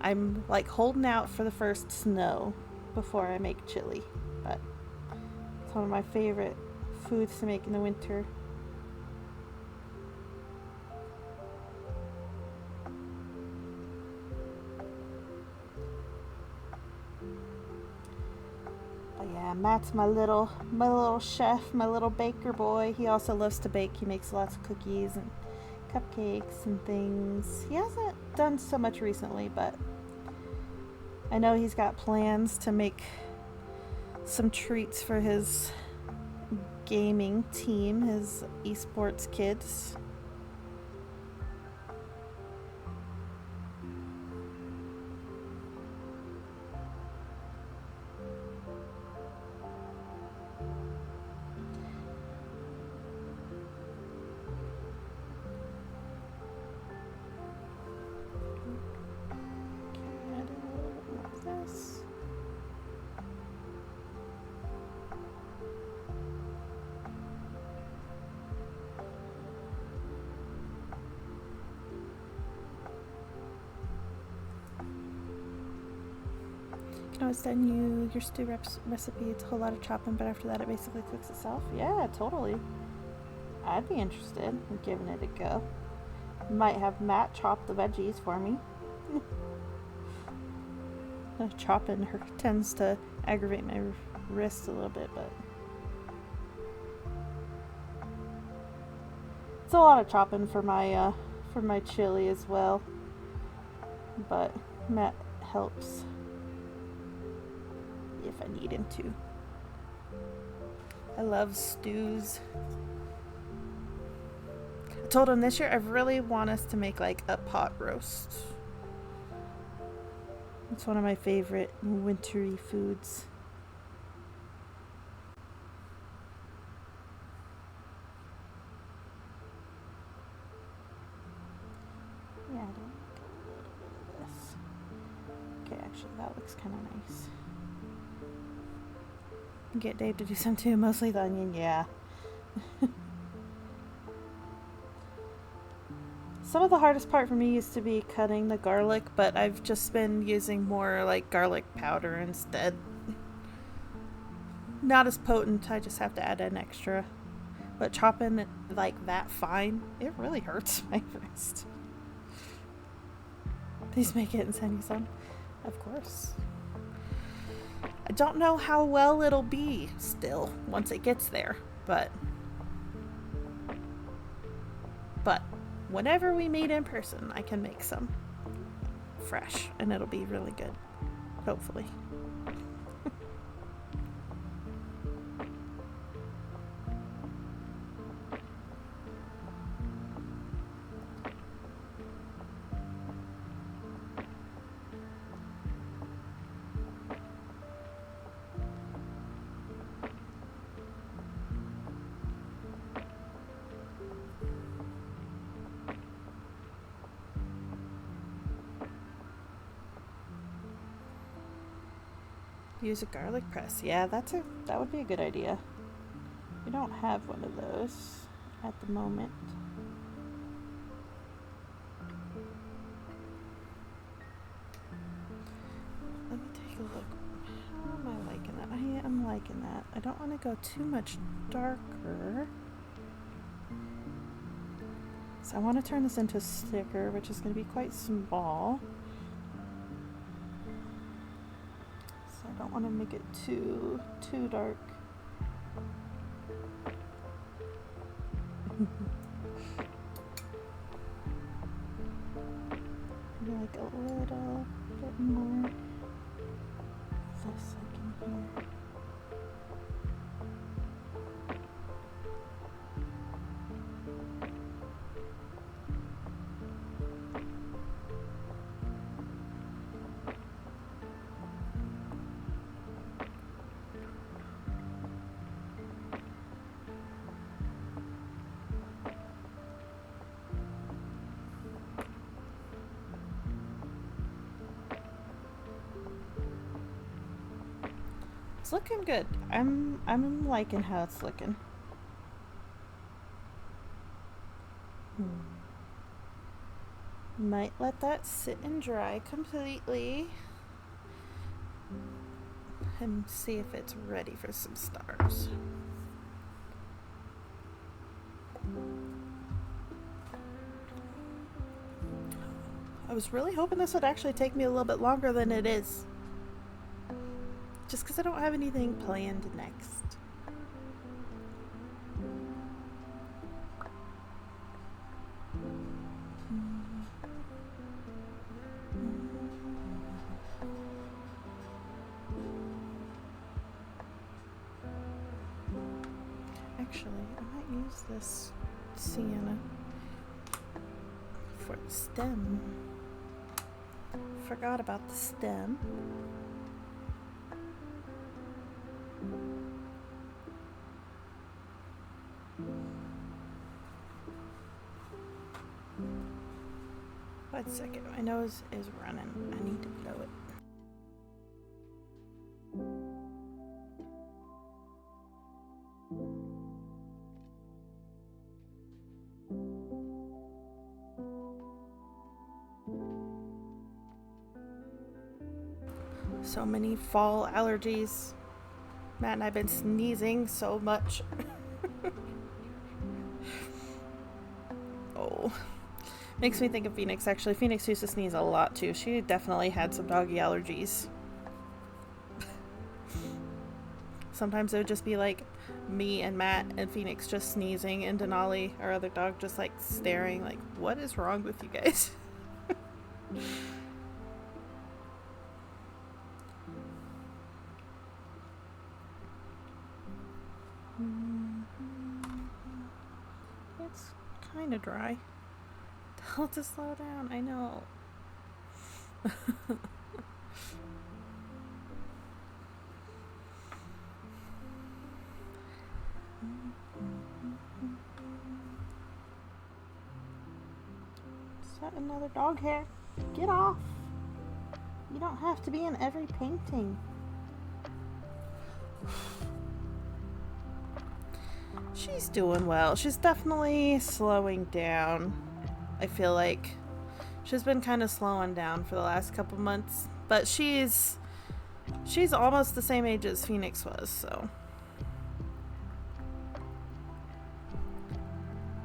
Speaker 1: I'm like holding out for the first snow before I make chili. But it's one of my favorite foods to make in the winter. Matt's my little chef, my little baker boy. He also loves to bake. He makes lots of cookies and cupcakes and things. He hasn't done so much recently, but I know he's got plans to make some treats for his gaming team, his esports kids. I was telling your stew recipe. It's a whole lot of chopping, but after that it basically cooks itself. Yeah, totally. I'd be interested in giving it a go. Might have Matt chop the veggies for me. Chopping her tends to aggravate my wrist a little bit, but it's a lot of chopping for my chili as well. But Matt helps if if I need him to. I love stews. I told him this year I really want us to make like a pot roast. It's one of my favorite wintry foods. Yeah, I don't like a little bit of this. Okay, actually that looks kind of nice. Get Dave to do some too, mostly the onion, yeah. Some of the hardest part for me used to be cutting the garlic, but I've just been using more like garlic powder instead. Not as potent, I just have to add an extra. But chopping it like that fine, it really hurts my wrist. Please make it and send you some. Of course. I don't know how well it'll be still once it gets there, but whenever we meet in person, I can make some fresh and it'll be really good, hopefully. Use a garlic press. Yeah, that would be a good idea. We don't have one of those at the moment. Let me take a look. How am I liking that? I am liking that. I don't want to go too much darker. So I want to turn this into a sticker, which is going to be quite small. I don't want to make it too dark. Maybe like a little bit more. This I can hear. It's looking good. I'm liking how it's looking. Might let that sit and dry completely and see if it's ready for some stars. I was really hoping this would actually take me a little bit longer than it is. Just because I don't have anything planned next. Actually, I might use this sienna for the stem. Forgot about the stem. One second, my nose is running. I need to blow it. So many fall allergies. Matt and I've been sneezing so much. Oh. Makes me think of Phoenix, actually. Phoenix used to sneeze a lot, too. She definitely had some doggy allergies. Sometimes it would just be like me and Matt and Phoenix just sneezing, and Denali, our other dog, just like staring like, what is wrong with you guys? kind of dry. Tell it to slow down. I know. Is that another dog hair? Get off. You don't have to be in every painting. She's doing well. She's definitely slowing down. I feel like she's been kind of slowing down for the last couple months, but she's almost the same age as Phoenix was, so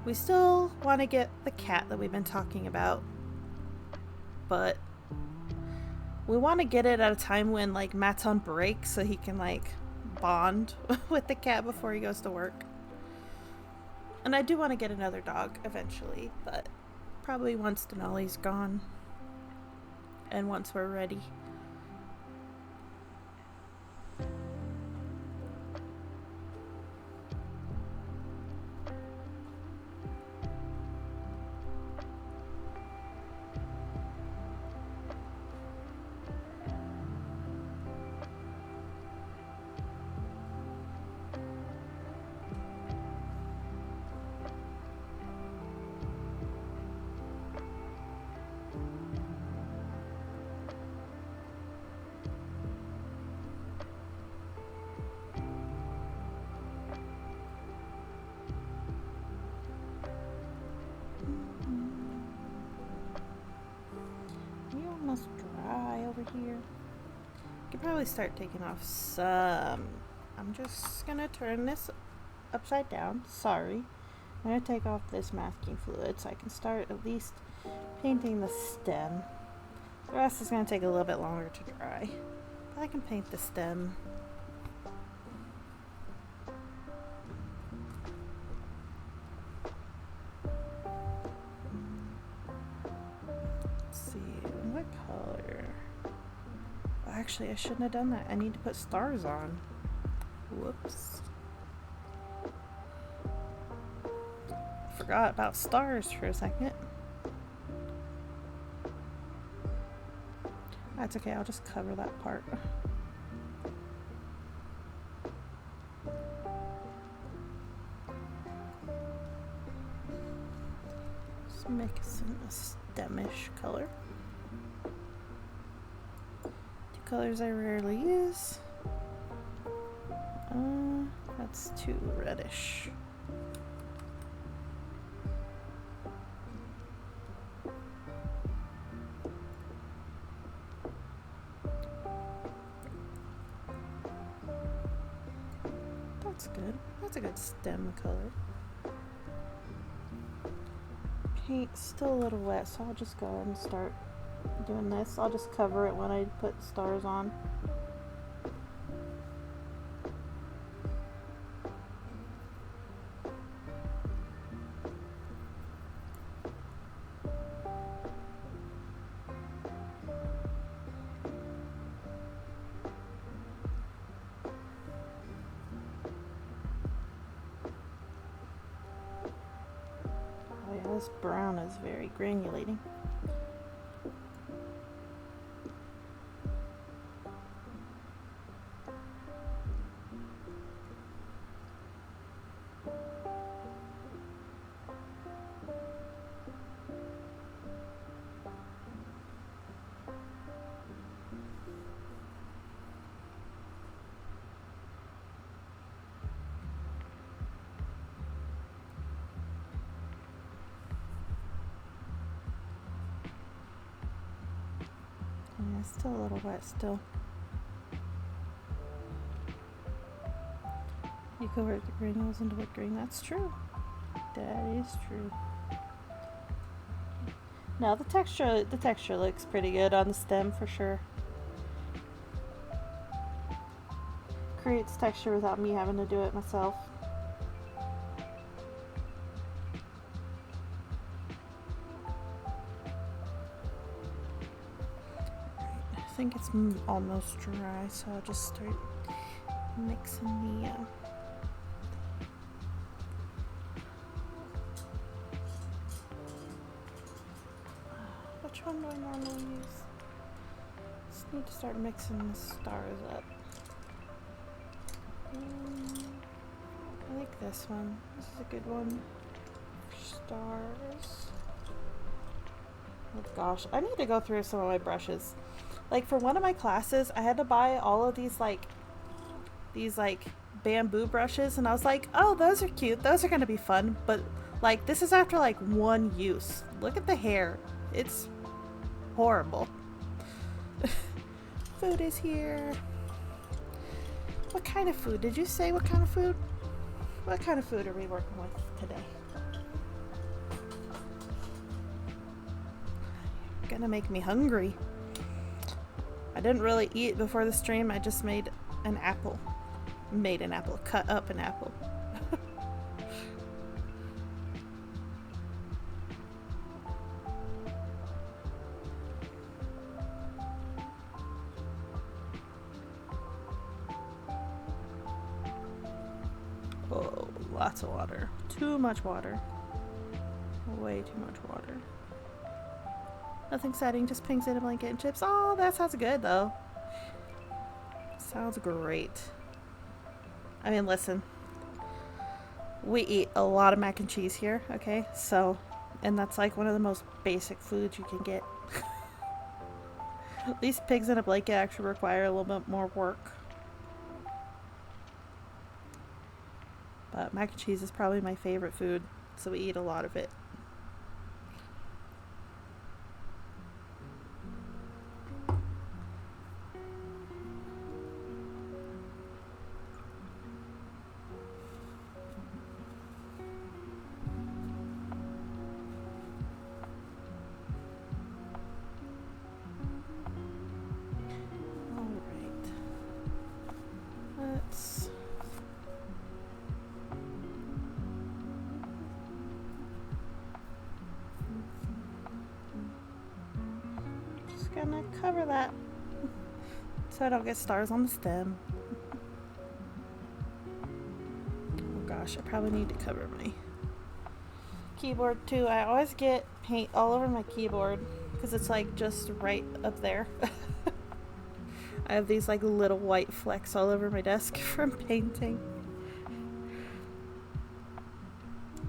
Speaker 1: we still want to get the cat that we've been talking about, but we want to get it at a time when like Matt's on break so he can like bond with the cat before he goes to work. And I do want to get another dog eventually, but probably once Denali's gone and once we're ready. Dry over here. I could probably start taking off some. I'm just gonna turn this upside down. Sorry. I'm gonna take off this masking fluid so I can start at least painting the stem. The rest is gonna take a little bit longer to dry, but I can paint the stem. Actually, I shouldn't have done that. I need to put stars on. Whoops. Forgot about stars for a second. That's okay, I'll just cover that part. Just make a stemish color. Colors I rarely use. That's too reddish. That's good. That's a good stem color. Paint's still a little wet, so I'll just go ahead and start doing this. I'll just cover it when I put stars on. Oh yeah, this brown is very granulating. Yeah, it's still a little wet still. You convert the granules into whipped cream. That's true. That is true. No, the texture looks pretty good on the stem for sure. Creates texture without me having to do it myself. I think it's almost dry, so I'll just start mixing the one do I normally use? Just need to start mixing the stars up. I like this one. This is a good one. Stars. Oh gosh, I need to go through some of my brushes. Like for one of my classes, I had to buy all of these bamboo brushes, and I was like, oh, those are cute. Those are gonna be fun. But like, this is after like one use. Look at the hair. It's horrible. Food is here. What kind of food? Did you say what kind of food? What kind of food are we working with today? You're gonna make me hungry. I didn't really eat before the stream. I just made an apple. Cut up an apple. Oh, lots of water. Too much water. Way too much water. Nothing exciting, just pings in a blanket and chips. Oh, that sounds good though. Sounds great. I mean, listen. We eat a lot of mac and cheese here, okay? So, and that's like one of the most basic foods you can get. These pigs in a blanket actually require a little bit more work. But mac and cheese is probably my favorite food, so we eat a lot of it. Gonna cover that so I don't get stars on the stem. Oh gosh, I probably need to cover my keyboard too. I always get paint all over my keyboard because it's like just right up there. I have these like little white flecks all over my desk from painting.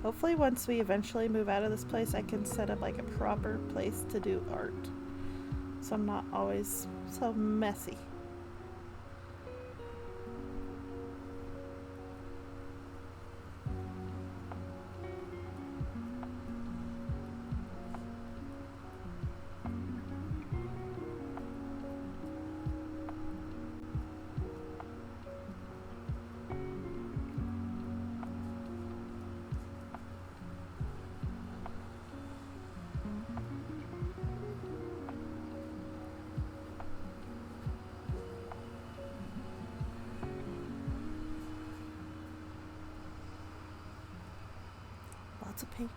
Speaker 1: Hopefully once we eventually move out of this place, I can set up like a proper place to do art. So I'm not always so messy. Lots of paint.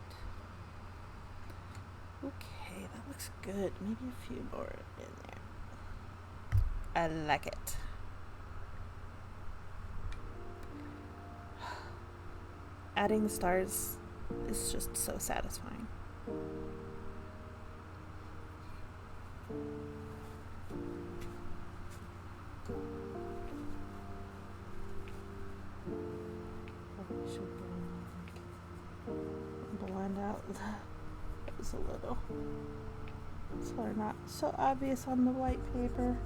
Speaker 1: Okay, that looks good. Maybe a few more in there. I like it. Adding the stars is just so satisfying. Blend out those a little so they're not so obvious on the white paper.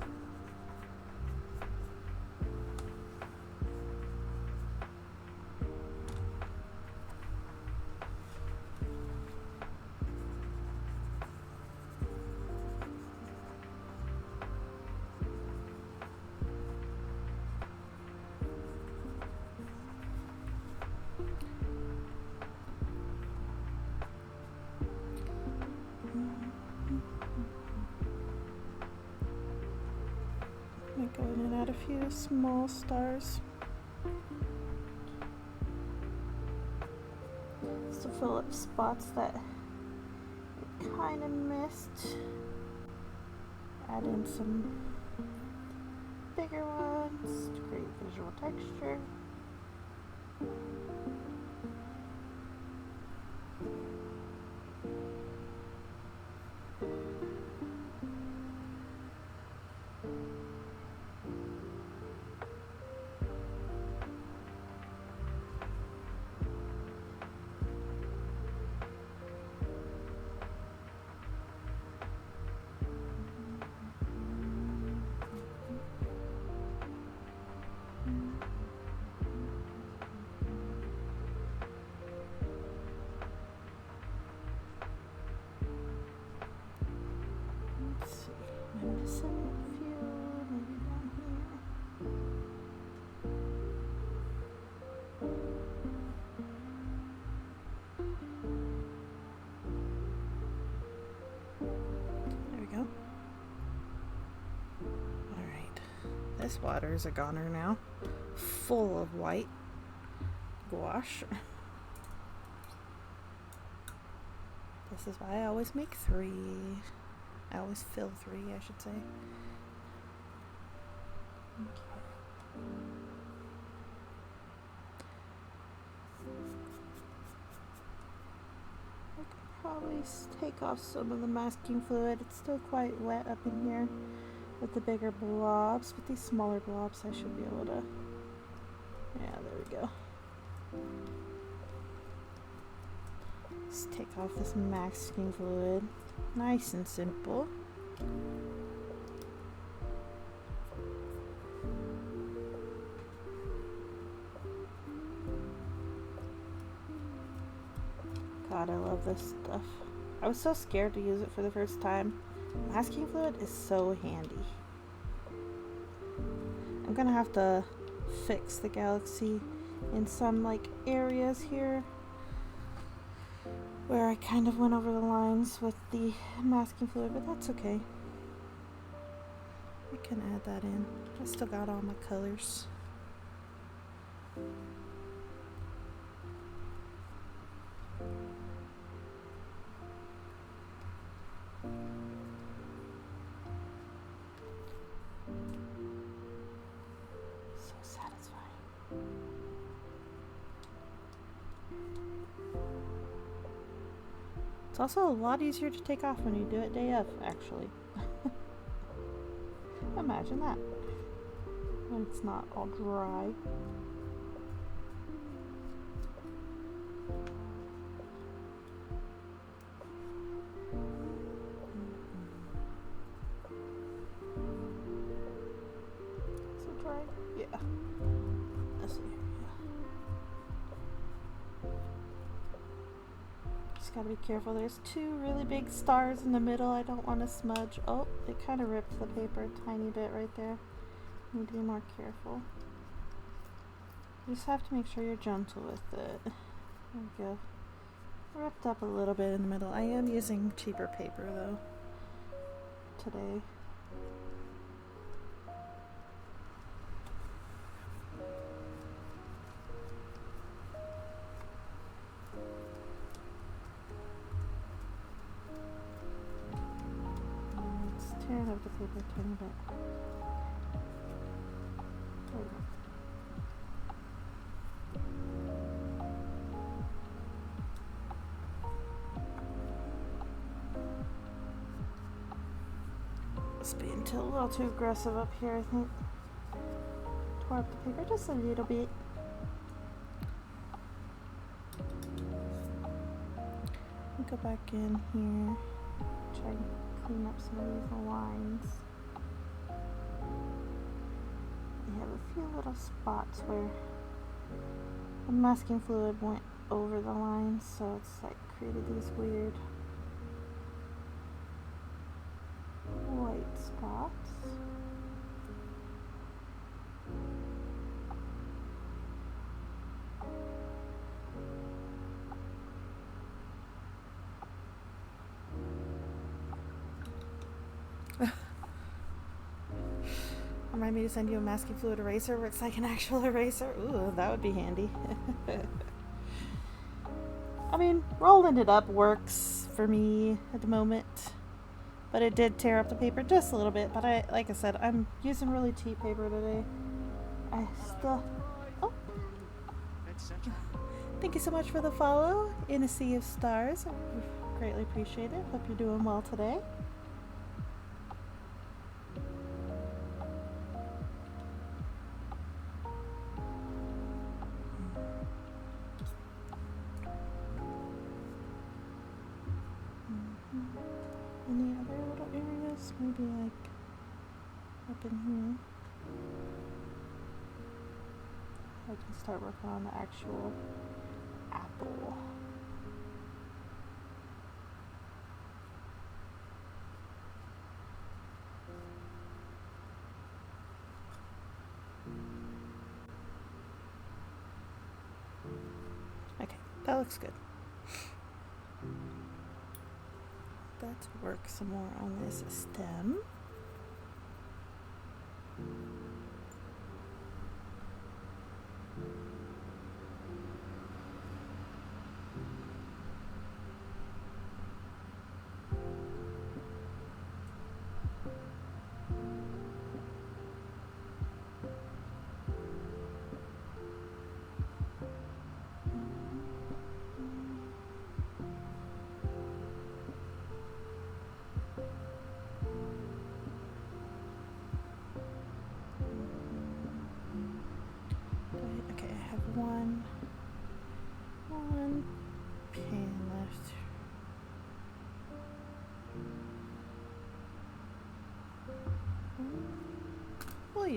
Speaker 1: Go in and add a few small stars just to fill up spots that I kind of missed. Add in some bigger ones to create visual texture. This water is a goner now. Full of white gouache. This is why I always make 3. I always fill 3, I should say. Okay. I could probably take off some of the masking fluid. It's still quite wet up in here with the bigger blobs, but these smaller blobs I should be able to... Yeah, there we go. Just take off this masking fluid. Nice and simple. God, I love this stuff. I was so scared to use it for the first time. Masking fluid is so handy. I'm gonna have to fix the galaxy in some like areas here where I kind of went over the lines with the masking fluid, but that's okay. I can add that in. I still got all my colors. So satisfying. It's also a lot easier to take off when you do it day of, actually. Imagine that. When it's not all dry. Is it dry? Yeah. Let's see. Just gotta be careful. There's 2 really big stars in the middle. I don't want to smudge. Oh, it kind of ripped the paper a tiny bit right there. Need to be more careful. You just have to make sure you're gentle with it. There we go. Ripped up a little bit in the middle. I am using cheaper paper though today. Let's tear up the paper a tiny bit. There we go. It's being a little too aggressive up here, I think. Tore up the paper just a little bit. I'll go back in here, try and clean up some of these lines. I have a few little spots where the masking fluid went over the lines, so it's like created these weird white spots. Remind me to send you a masking fluid eraser where it's like an actual eraser. Ooh, that would be handy. I mean, rolling it up works for me at the moment. But it did tear up the paper just a little bit. But like I said, I'm using really cheap paper today. I still... Oh! Thank you so much for the follow in a sea of stars. I greatly appreciate it. Hope you're doing well today. Any other little areas? Maybe like up in here. I can start working on the actual apple. Okay, that looks good. Let's work some more on this stem.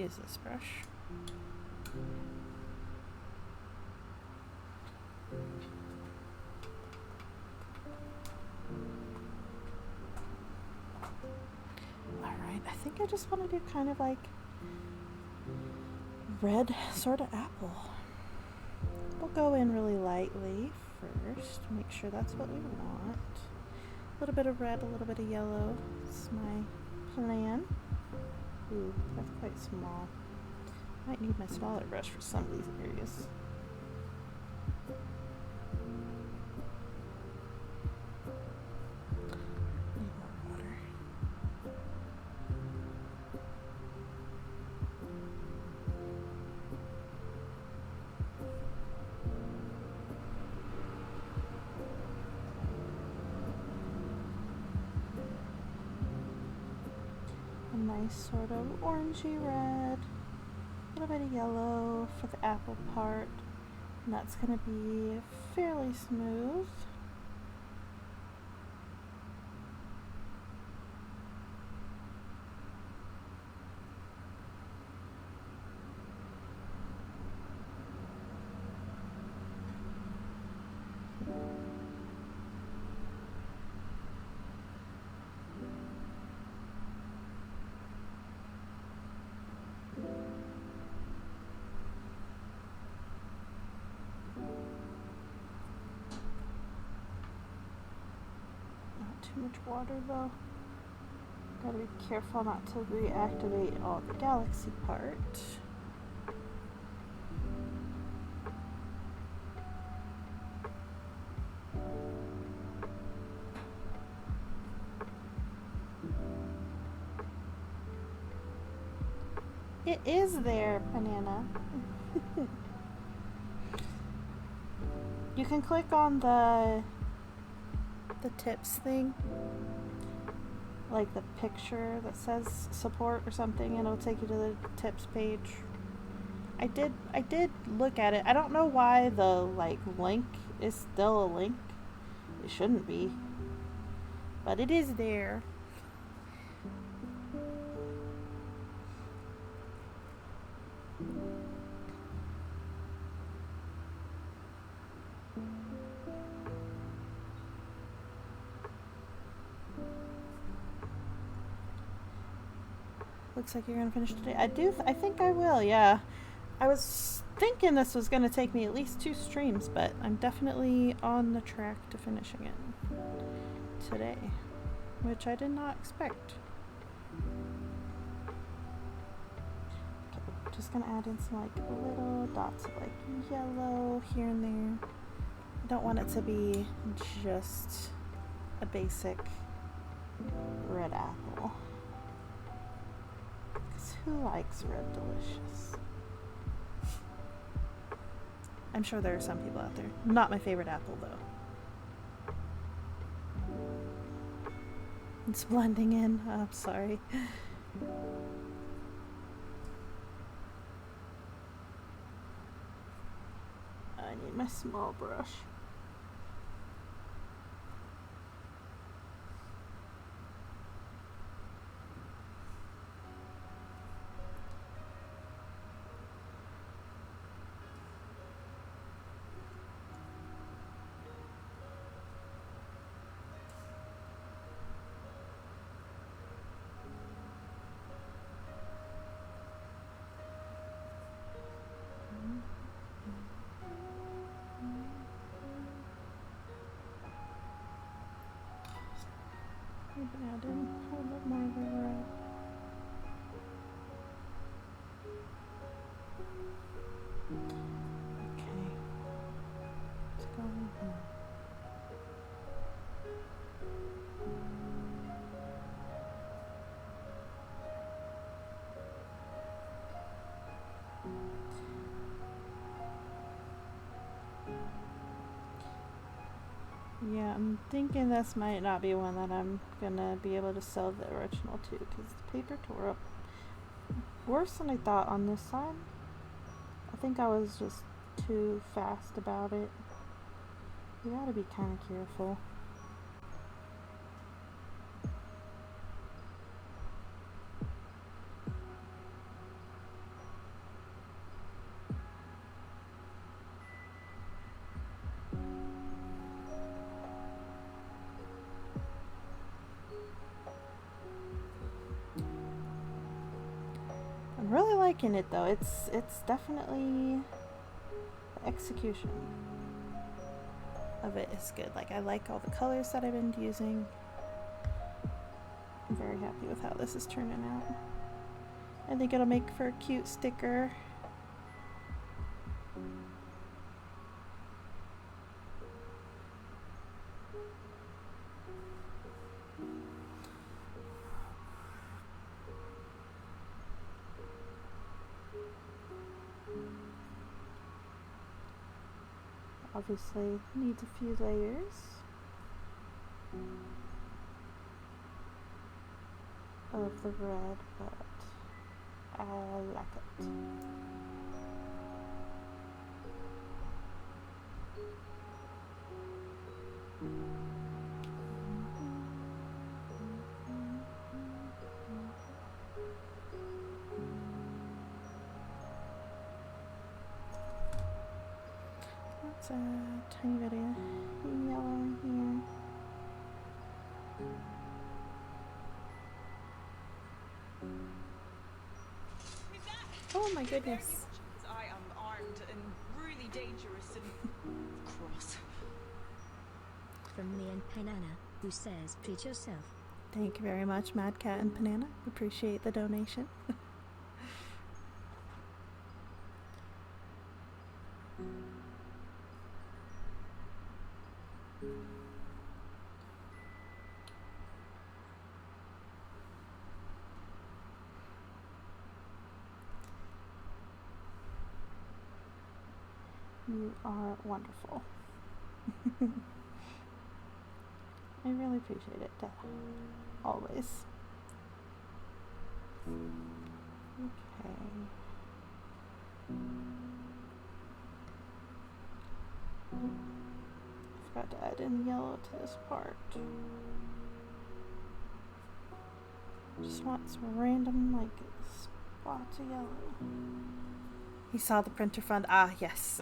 Speaker 1: use this brush. Alright, I think I just want to do kind of like red sort of apple. We'll go in really lightly first, make sure that's what we want. A little bit of red, a little bit of yellow. It's my plan. Ooh, that's quite small. Might need my smaller brush for some of these areas. Need more water. A nice sort of orangey red. A little bit of yellow for the apple part, and that's going to be fairly smooth. Too much water though. Gotta be careful not to reactivate all the galaxy part. It is there, banana. You can click on the tips thing, like the picture that says support or something, and it'll take you to the tips page. I did look at it. I don't know why the like link is still a link. It shouldn't be, but it is there. Looks like you're gonna finish today. I think I will, yeah. I was thinking this was gonna take me at least 2 streams, but I'm definitely on the track to finishing it today, which I did not expect. Okay, I'm just gonna add in some like little dots of like yellow here and there. I don't want it to be just a basic red apple. Who likes red delicious? I'm sure there are some people out there. Not my favorite apple though. It's blending in. Oh, I'm sorry. I need my small brush. Add in a little bit more of the red. Okay. Let's go in here. Yeah, I'm thinking this might not be one that I'm gonna be able to sell the original to, because the paper tore up worse than I thought on this side. I think I was just too fast about it. You gotta be kind of careful. liking it though. It's definitely the execution of it is good. Like I like all the colors that I've been using. I'm very happy with how this is turning out. I think it'll make for a cute sticker. Obviously needs a few layers of the red, but I like it. That's a tiny bit of yellow in here. Oh my goodness.
Speaker 2: I am armed and really dangerous and cross.
Speaker 3: From me and Panana, who says, treat yourself.
Speaker 1: Thank you very much, Mad Cat and Panana. Appreciate the donation. You are wonderful. I really appreciate it. Always. Okay. I forgot to add in yellow to this part. Just want some random, like, spots of yellow. He saw the printer fund. Ah, yes.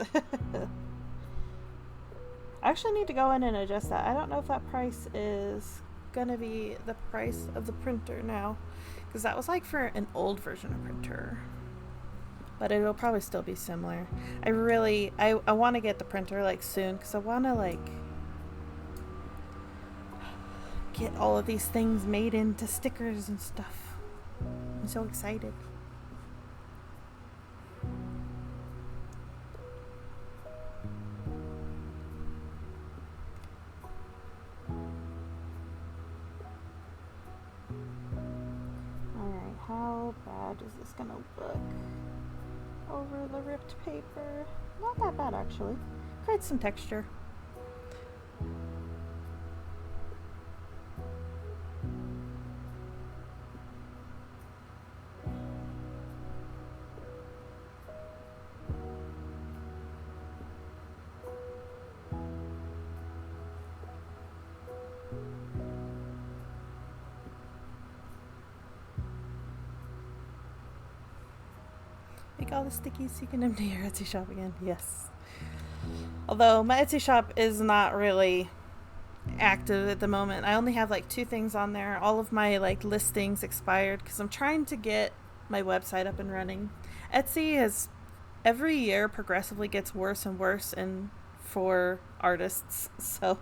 Speaker 1: I actually need to go in and adjust that. I don't know if that price is gonna be the price of the printer now, because that was like for an old version of printer, but it'll probably still be similar. I want to get the printer like soon, because I want to like get all of these things made into stickers and stuff. I'm so excited. How bad is this gonna look over the ripped paper? Not that bad, actually. Creates some texture. Make all the stickies so you can empty your Etsy shop again. Yes. Although my Etsy shop is not really active at the moment. I only have like 2 things on there. All of my like listings expired because I'm trying to get my website up and running. Etsy has every year progressively gets worse and worse and for artists. So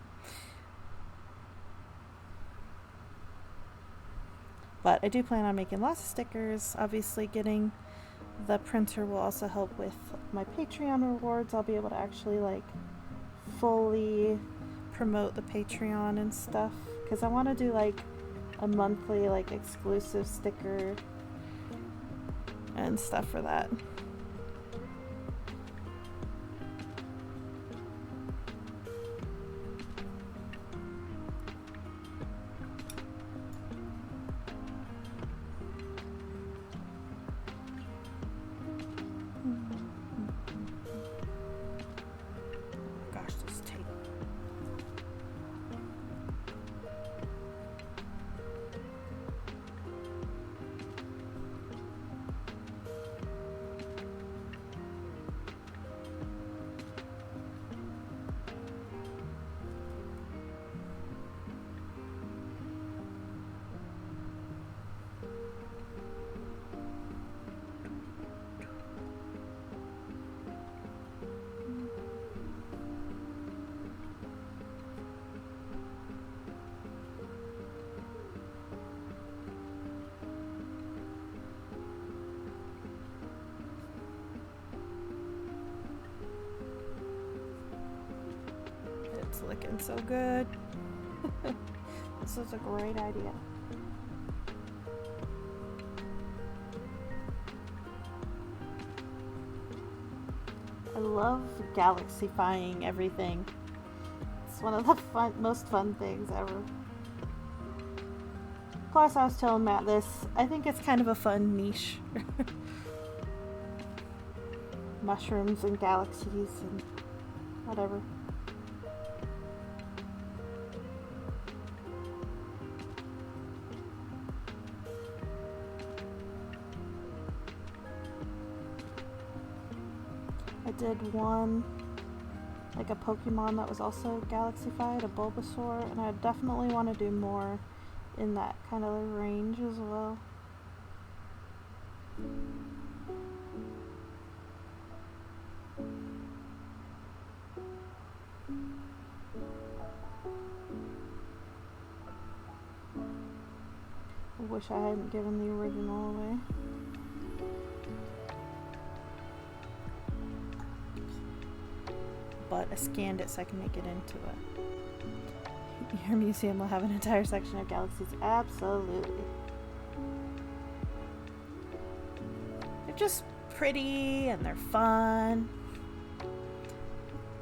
Speaker 1: but I do plan on making lots of stickers. Obviously getting the printer will also help with my Patreon rewards. I'll be able to actually like fully promote the Patreon and stuff, because I want to do like a monthly like exclusive sticker and stuff for that. looking so good. This is a great idea. I love galaxifying everything. It's one of the most fun things ever. Plus, I was telling Matt this. I think it's kind of a fun niche. Mushrooms and galaxies and whatever. I did one, like a Pokemon that was also galaxified, a Bulbasaur, and I definitely want to do more in that kind of range as well. I wish I hadn't given the original away. But I scanned it so I can make it into it. Your museum will have an entire section of galaxies. Absolutely. They're just pretty and they're fun.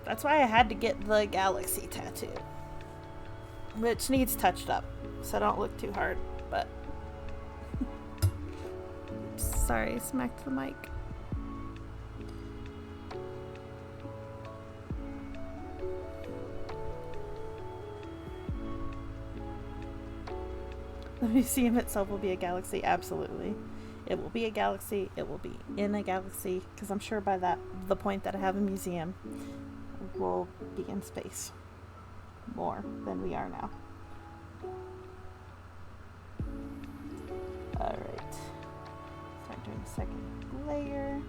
Speaker 1: That's why I had to get the galaxy tattoo, which needs touched up, so don't look too hard, but sorry, I smacked the mic. The museum itself will be a galaxy, absolutely. It will be a galaxy, it will be in a galaxy, because I'm sure by the point that I have a museum, we'll be in space more than we are now. Alright. Start doing the second layer.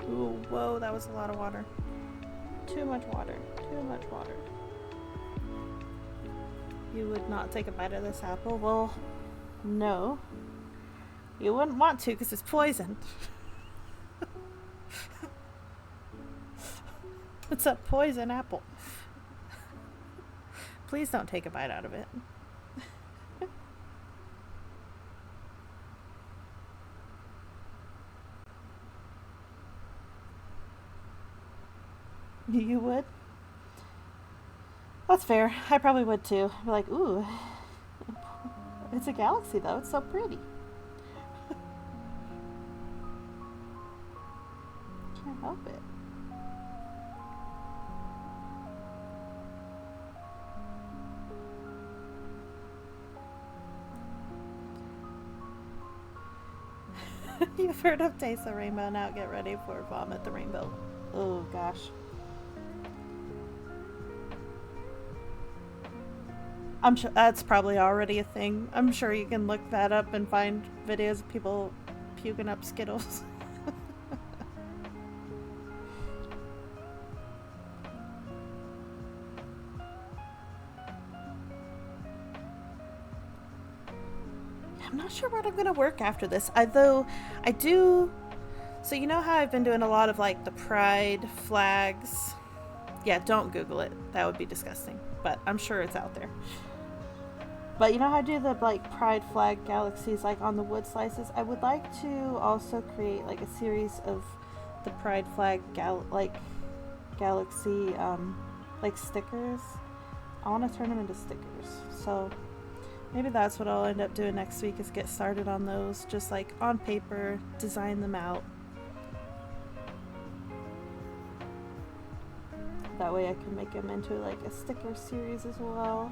Speaker 1: Ooh, whoa, that was a lot of water. Too much water. Too much water. You would not take a bite of this apple? Well, no. You wouldn't want to because it's poisoned. It's a poison apple. Please don't take a bite out of it. You would? That's fair. I probably would too. Be like, ooh, it's a galaxy though. It's so pretty. Can't help it. You've heard of Taste the Rainbow, now get ready for Vomit the Rainbow. Oh gosh. I'm sure that's probably already a thing. I'm sure you can look that up and find videos of people puking up Skittles. I'm not sure what I'm gonna work after this. So you know how I've been doing a lot of like the pride flags? Yeah, don't Google it. That would be disgusting. But I'm sure it's out there. But you know how I do the like pride flag galaxies like on the wood slices? I would like to also create like a series of the pride flag galaxy like stickers. I want to turn them into stickers. So maybe that's what I'll end up doing next week is get started on those. Just like on paper, design them out. That way I can make them into like a sticker series as well.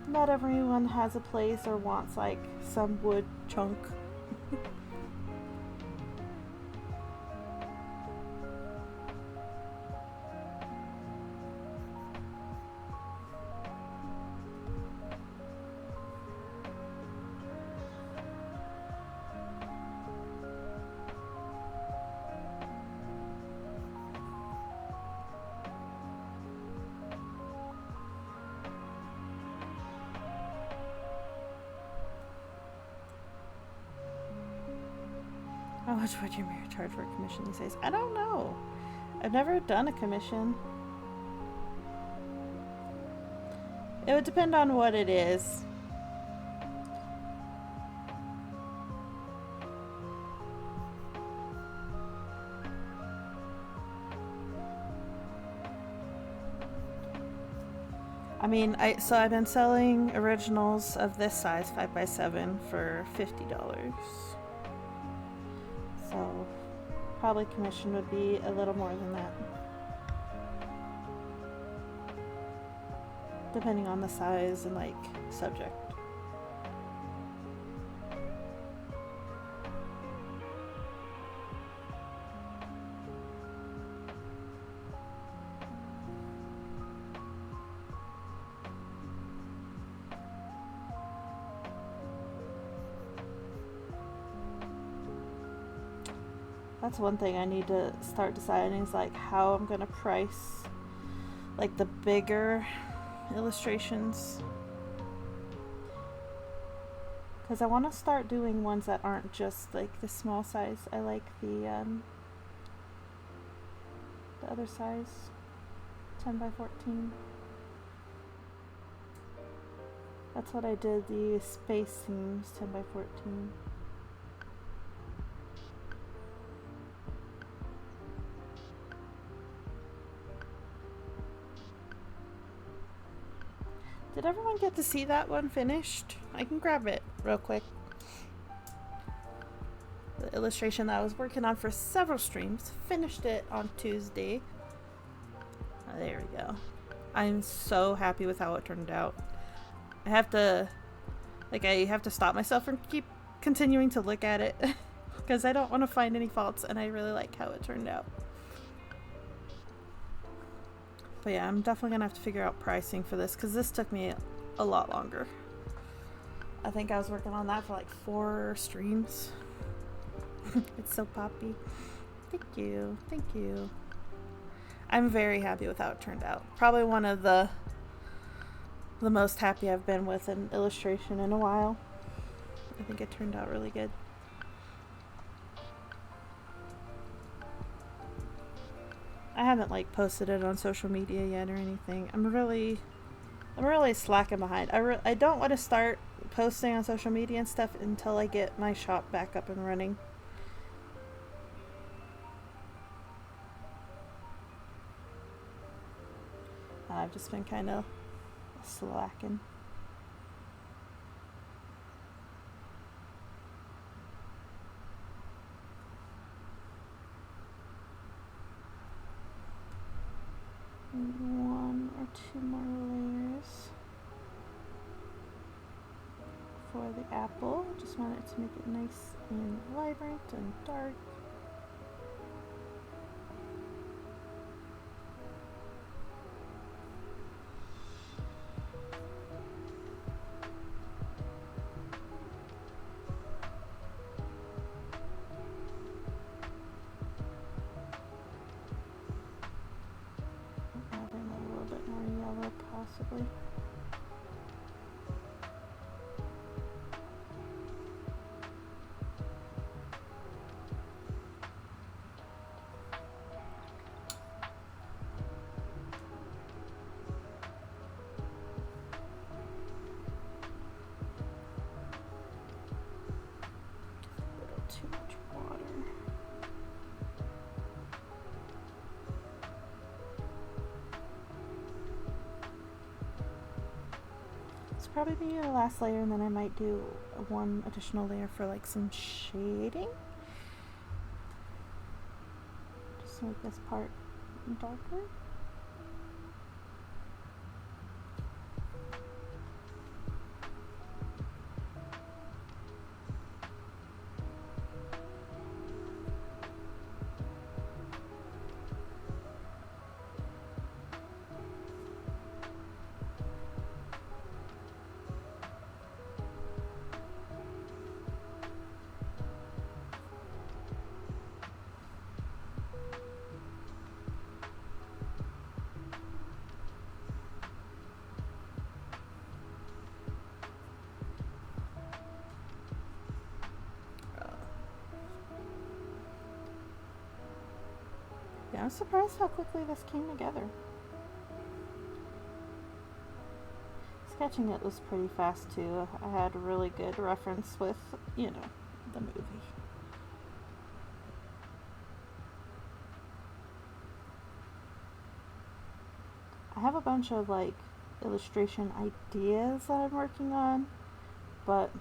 Speaker 1: Not everyone has a place or wants like some wood chunk. much would your mirror charge for a commission these days? I don't know. I've never done a commission. It would depend on what it is. I mean, I've been selling originals of this size, 5x7, for $50. So probably commission would be a little more than that, depending on the size and like subject. That's one thing I need to start deciding is like how I'm gonna price like the bigger illustrations, because I want to start doing ones that aren't just like the small size. I like the other size, 10x14. That's what I did, the space themes 10x14. Did everyone get to see that one finished? I can grab it real quick. The illustration that I was working on for several streams. Finished it on Tuesday. Oh, there we go. I'm so happy with how it turned out. I have to stop myself from keep continuing to look at it because I don't want to find any faults, and I really like how it turned out. But yeah, I'm definitely gonna have to figure out pricing for this because this took me a lot longer. I think I was working on that for like 4 streams. It's so poppy. Thank you. Thank you. I'm very happy with how it turned out. Probably one of the most happy I've been with an illustration in a while. I think it turned out really good. I haven't like posted it on social media yet or anything. I'm really slacking behind. I don't want to start posting on social media and stuff until I get my shop back up and running. I've just been kind of slacking. One or 2 more layers for the apple. Just want it to make it nice and vibrant and dark. Possibly. A little too much water. Probably be the last layer, and then I might do one additional layer for like some shading, just to make this part darker. I'm surprised how quickly this came together. Sketching it was pretty fast too. I had a really good reference with, you know, the movie. I have a bunch of like illustration ideas that I'm working on, but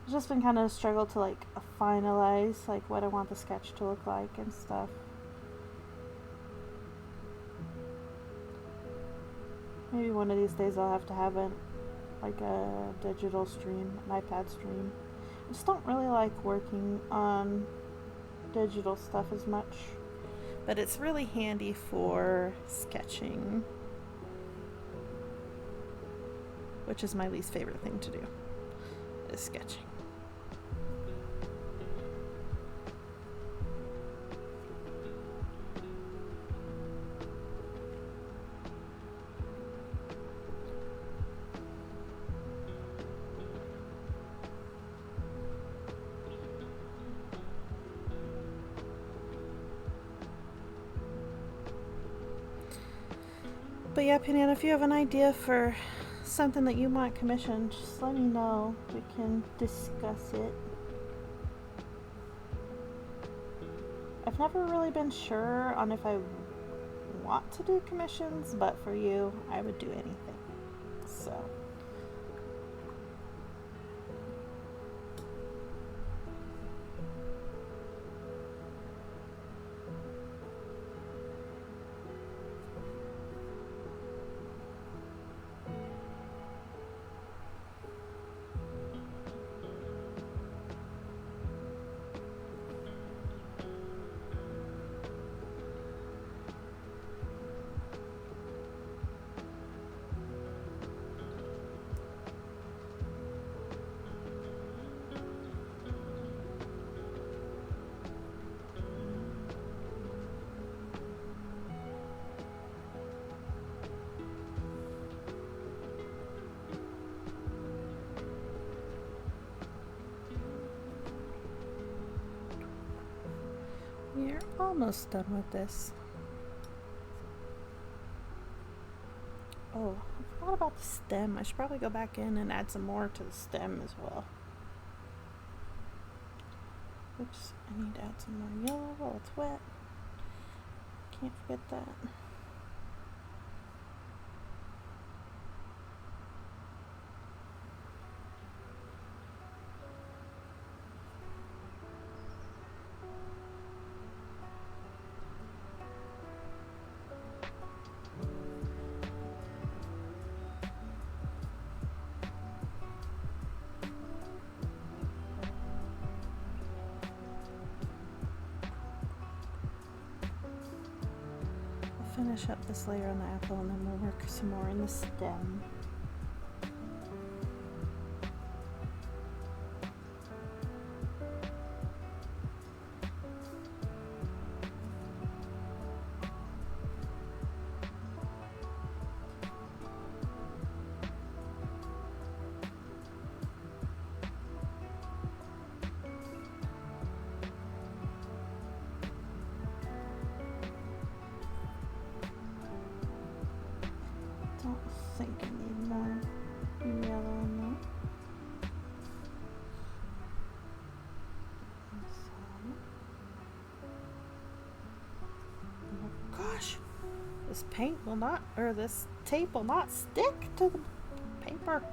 Speaker 1: it's just been kind of a struggle to like finalize like what I want the sketch to look like and stuff. Maybe one of these days I'll have to have like a digital stream, an iPad stream. I just don't really like working on digital stuff as much, but it's really handy for sketching, which is my least favorite thing to do, is sketching. But yeah, Panana, if you have an idea for something that you want commissioned, just let me know. We can discuss it. I've never really been sure on if I want to do commissions, but for you, I would do anything. So. We're almost done with this. Oh, I forgot about the stem. I should probably go back in and add some more to the stem as well. Oops, I need to add some more yellow while it's wet. Can't forget that. Finish up this layer on the apple and then we'll work some more in the stem. Don't think I need more yellow in there. Oh gosh, this paint will not, or this tape will not stick to the paper.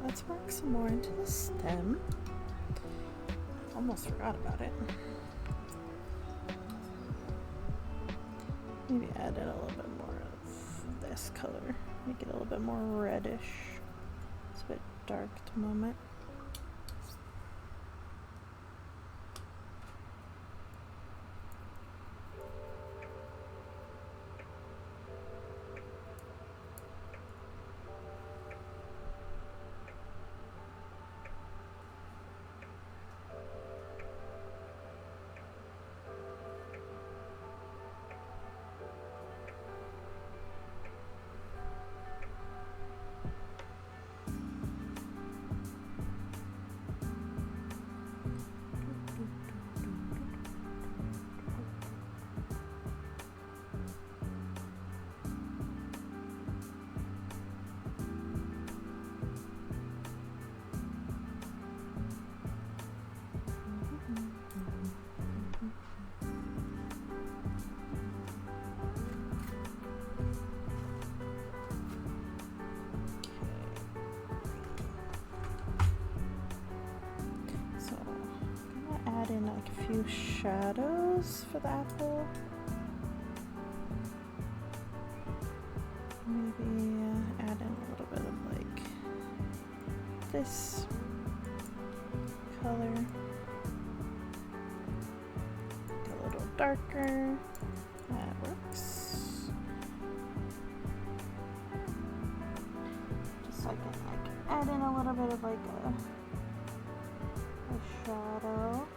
Speaker 1: Let's work some more into the stem. Almost forgot about it. Maybe add in a little bit more of this color. Make it a little bit more reddish. It's a bit dark at the moment. shadows for the apple. Maybe add in a little bit of like this color. A little darker. That works. Just so I can like add in a little bit of like a shadow.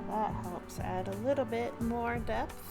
Speaker 1: That helps add a little bit more depth.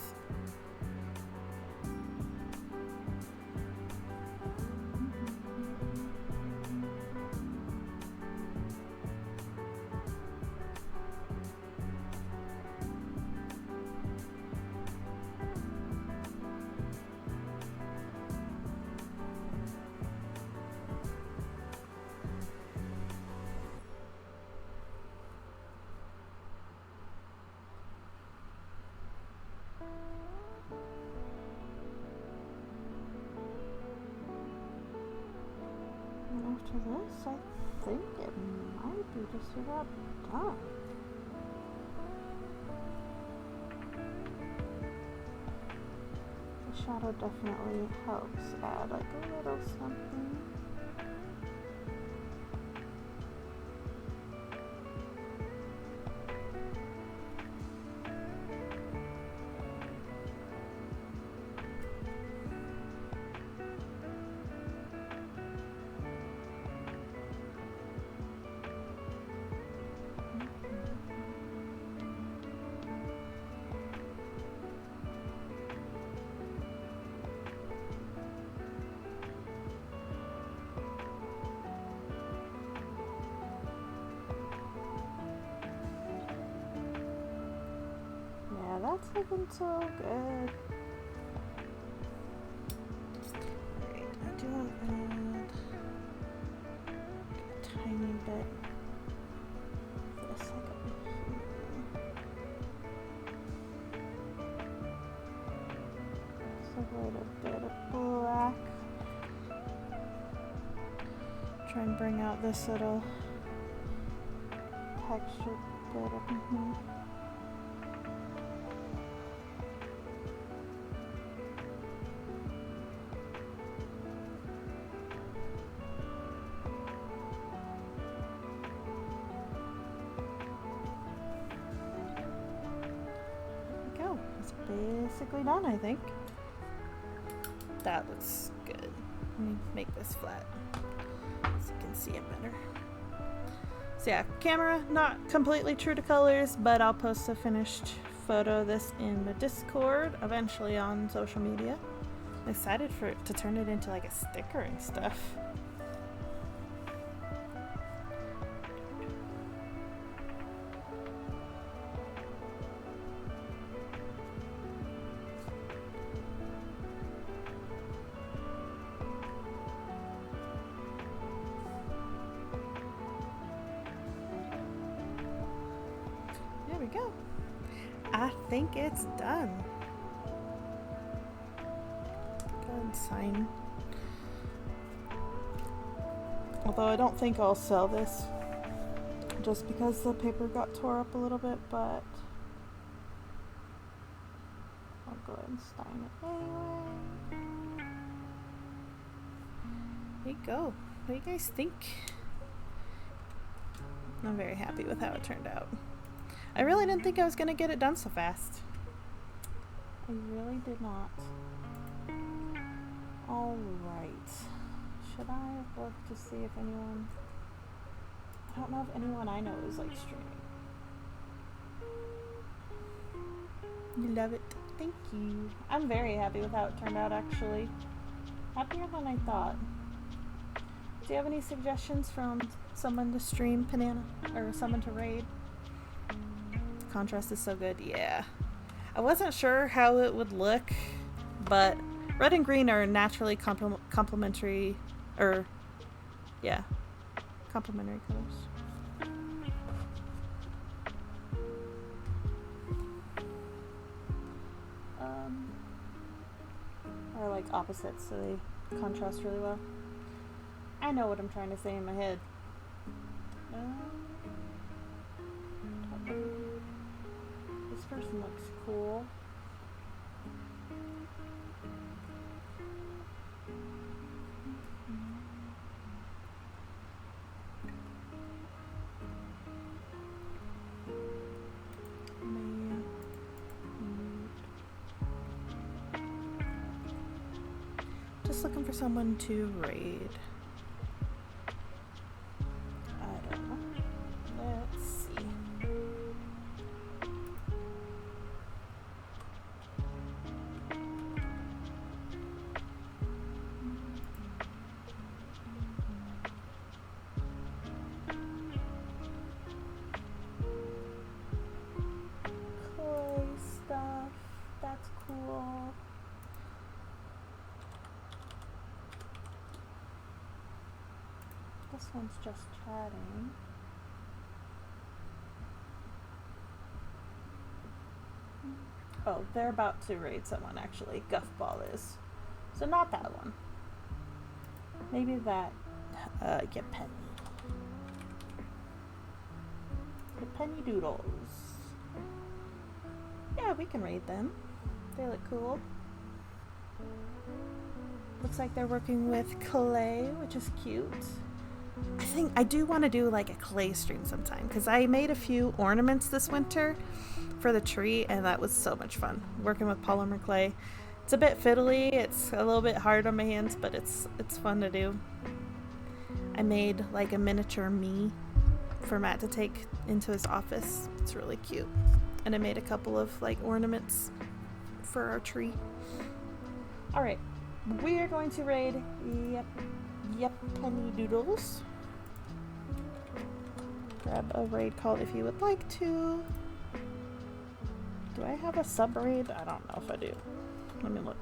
Speaker 1: After this, I think it might be just about done. The shadow definitely helps add like a little something. That's looking so good. Alright, I do want to add a tiny bit of this like over here. Just a little bit of black. Try and bring out this little textured bit up in here. Basically done, I think. That looks good. Let me make this flat so you can see it better. So yeah, camera not completely true to colors, but I'll post a finished photo of this in the Discord, eventually on social media. I'm excited for it to turn it into like a sticker and stuff. There we go. I think it's done. Go ahead and sign. Although I don't think I'll sell this just because the paper got tore up a little bit, but I'll go ahead and sign it anyway. There you go. What do you guys think? I'm very happy with how it turned out. I really didn't think I was going to get it done so fast. I really did not. Alright. Should I look to see if anyone... I don't know if anyone I know is like streaming. You love it. Thank you. I'm very happy with how it turned out, actually. Happier than I thought. Do you have any suggestions from someone to stream Banana? Or someone to raid? The contrast is so good. Yeah. I wasn't sure how it would look, but red and green are naturally complementary, or yeah, complementary colors. Or like opposites, so they contrast really well. I know what I'm trying to say in my head. This person looks cool. Just looking for someone to raid. I don't know. Let's see. Clay stuff. That's cool. This one's just chatting. Oh, they're about to raid someone, actually. Guffball is. So not that one. Maybe that. Get Penny. The Penny Doodles. Yeah, we can raid them. They look cool. Looks like they're working with clay, which is cute. I think I do want to do like a clay stream sometime, because I made a few ornaments this winter for the tree, and that was so much fun working with polymer clay. It's a bit fiddly, it's a little bit hard on my hands, but it's fun to do. I made like a miniature me for Matt to take into his office. It's really cute. And I made a couple of like ornaments for our tree. Alright, we are going to raid Yep Penny Doodles. Grab a raid call if you would like to. Do I have a sub raid? I don't know if I do. Let me look.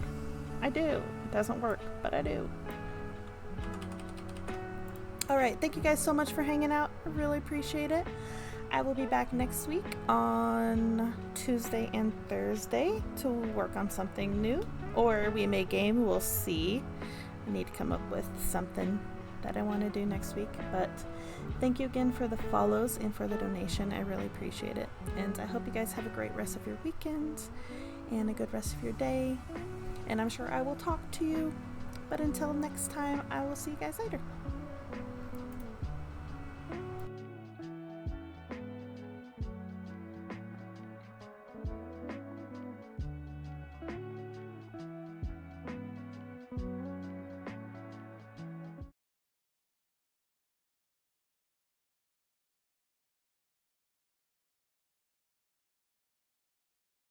Speaker 1: I do. It doesn't work, but I do. Alright, thank you guys so much for hanging out. I really appreciate it. I will be back next week on Tuesday and Thursday to work on something new. Or we may game, we'll see. I need to come up with something that I want to do next week. But thank you again for the follows and for the donation. I really appreciate it. And I hope you guys have a great rest of your weekend and a good rest of your day. And I'm sure I will talk to you. But until next time, I will see you guys later.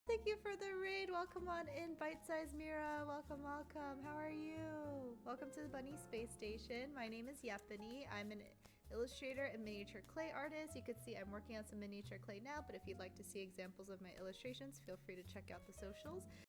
Speaker 1: Thank you for the raid. Welcome on in, Bite-Size Mira. Welcome, welcome. How are you? Welcome to the Bunny Space Station. My name is Yepany. I'm an illustrator and miniature clay artist. You can see I'm working on some miniature clay now, but if you'd like to see examples of my illustrations, feel free to check out the socials.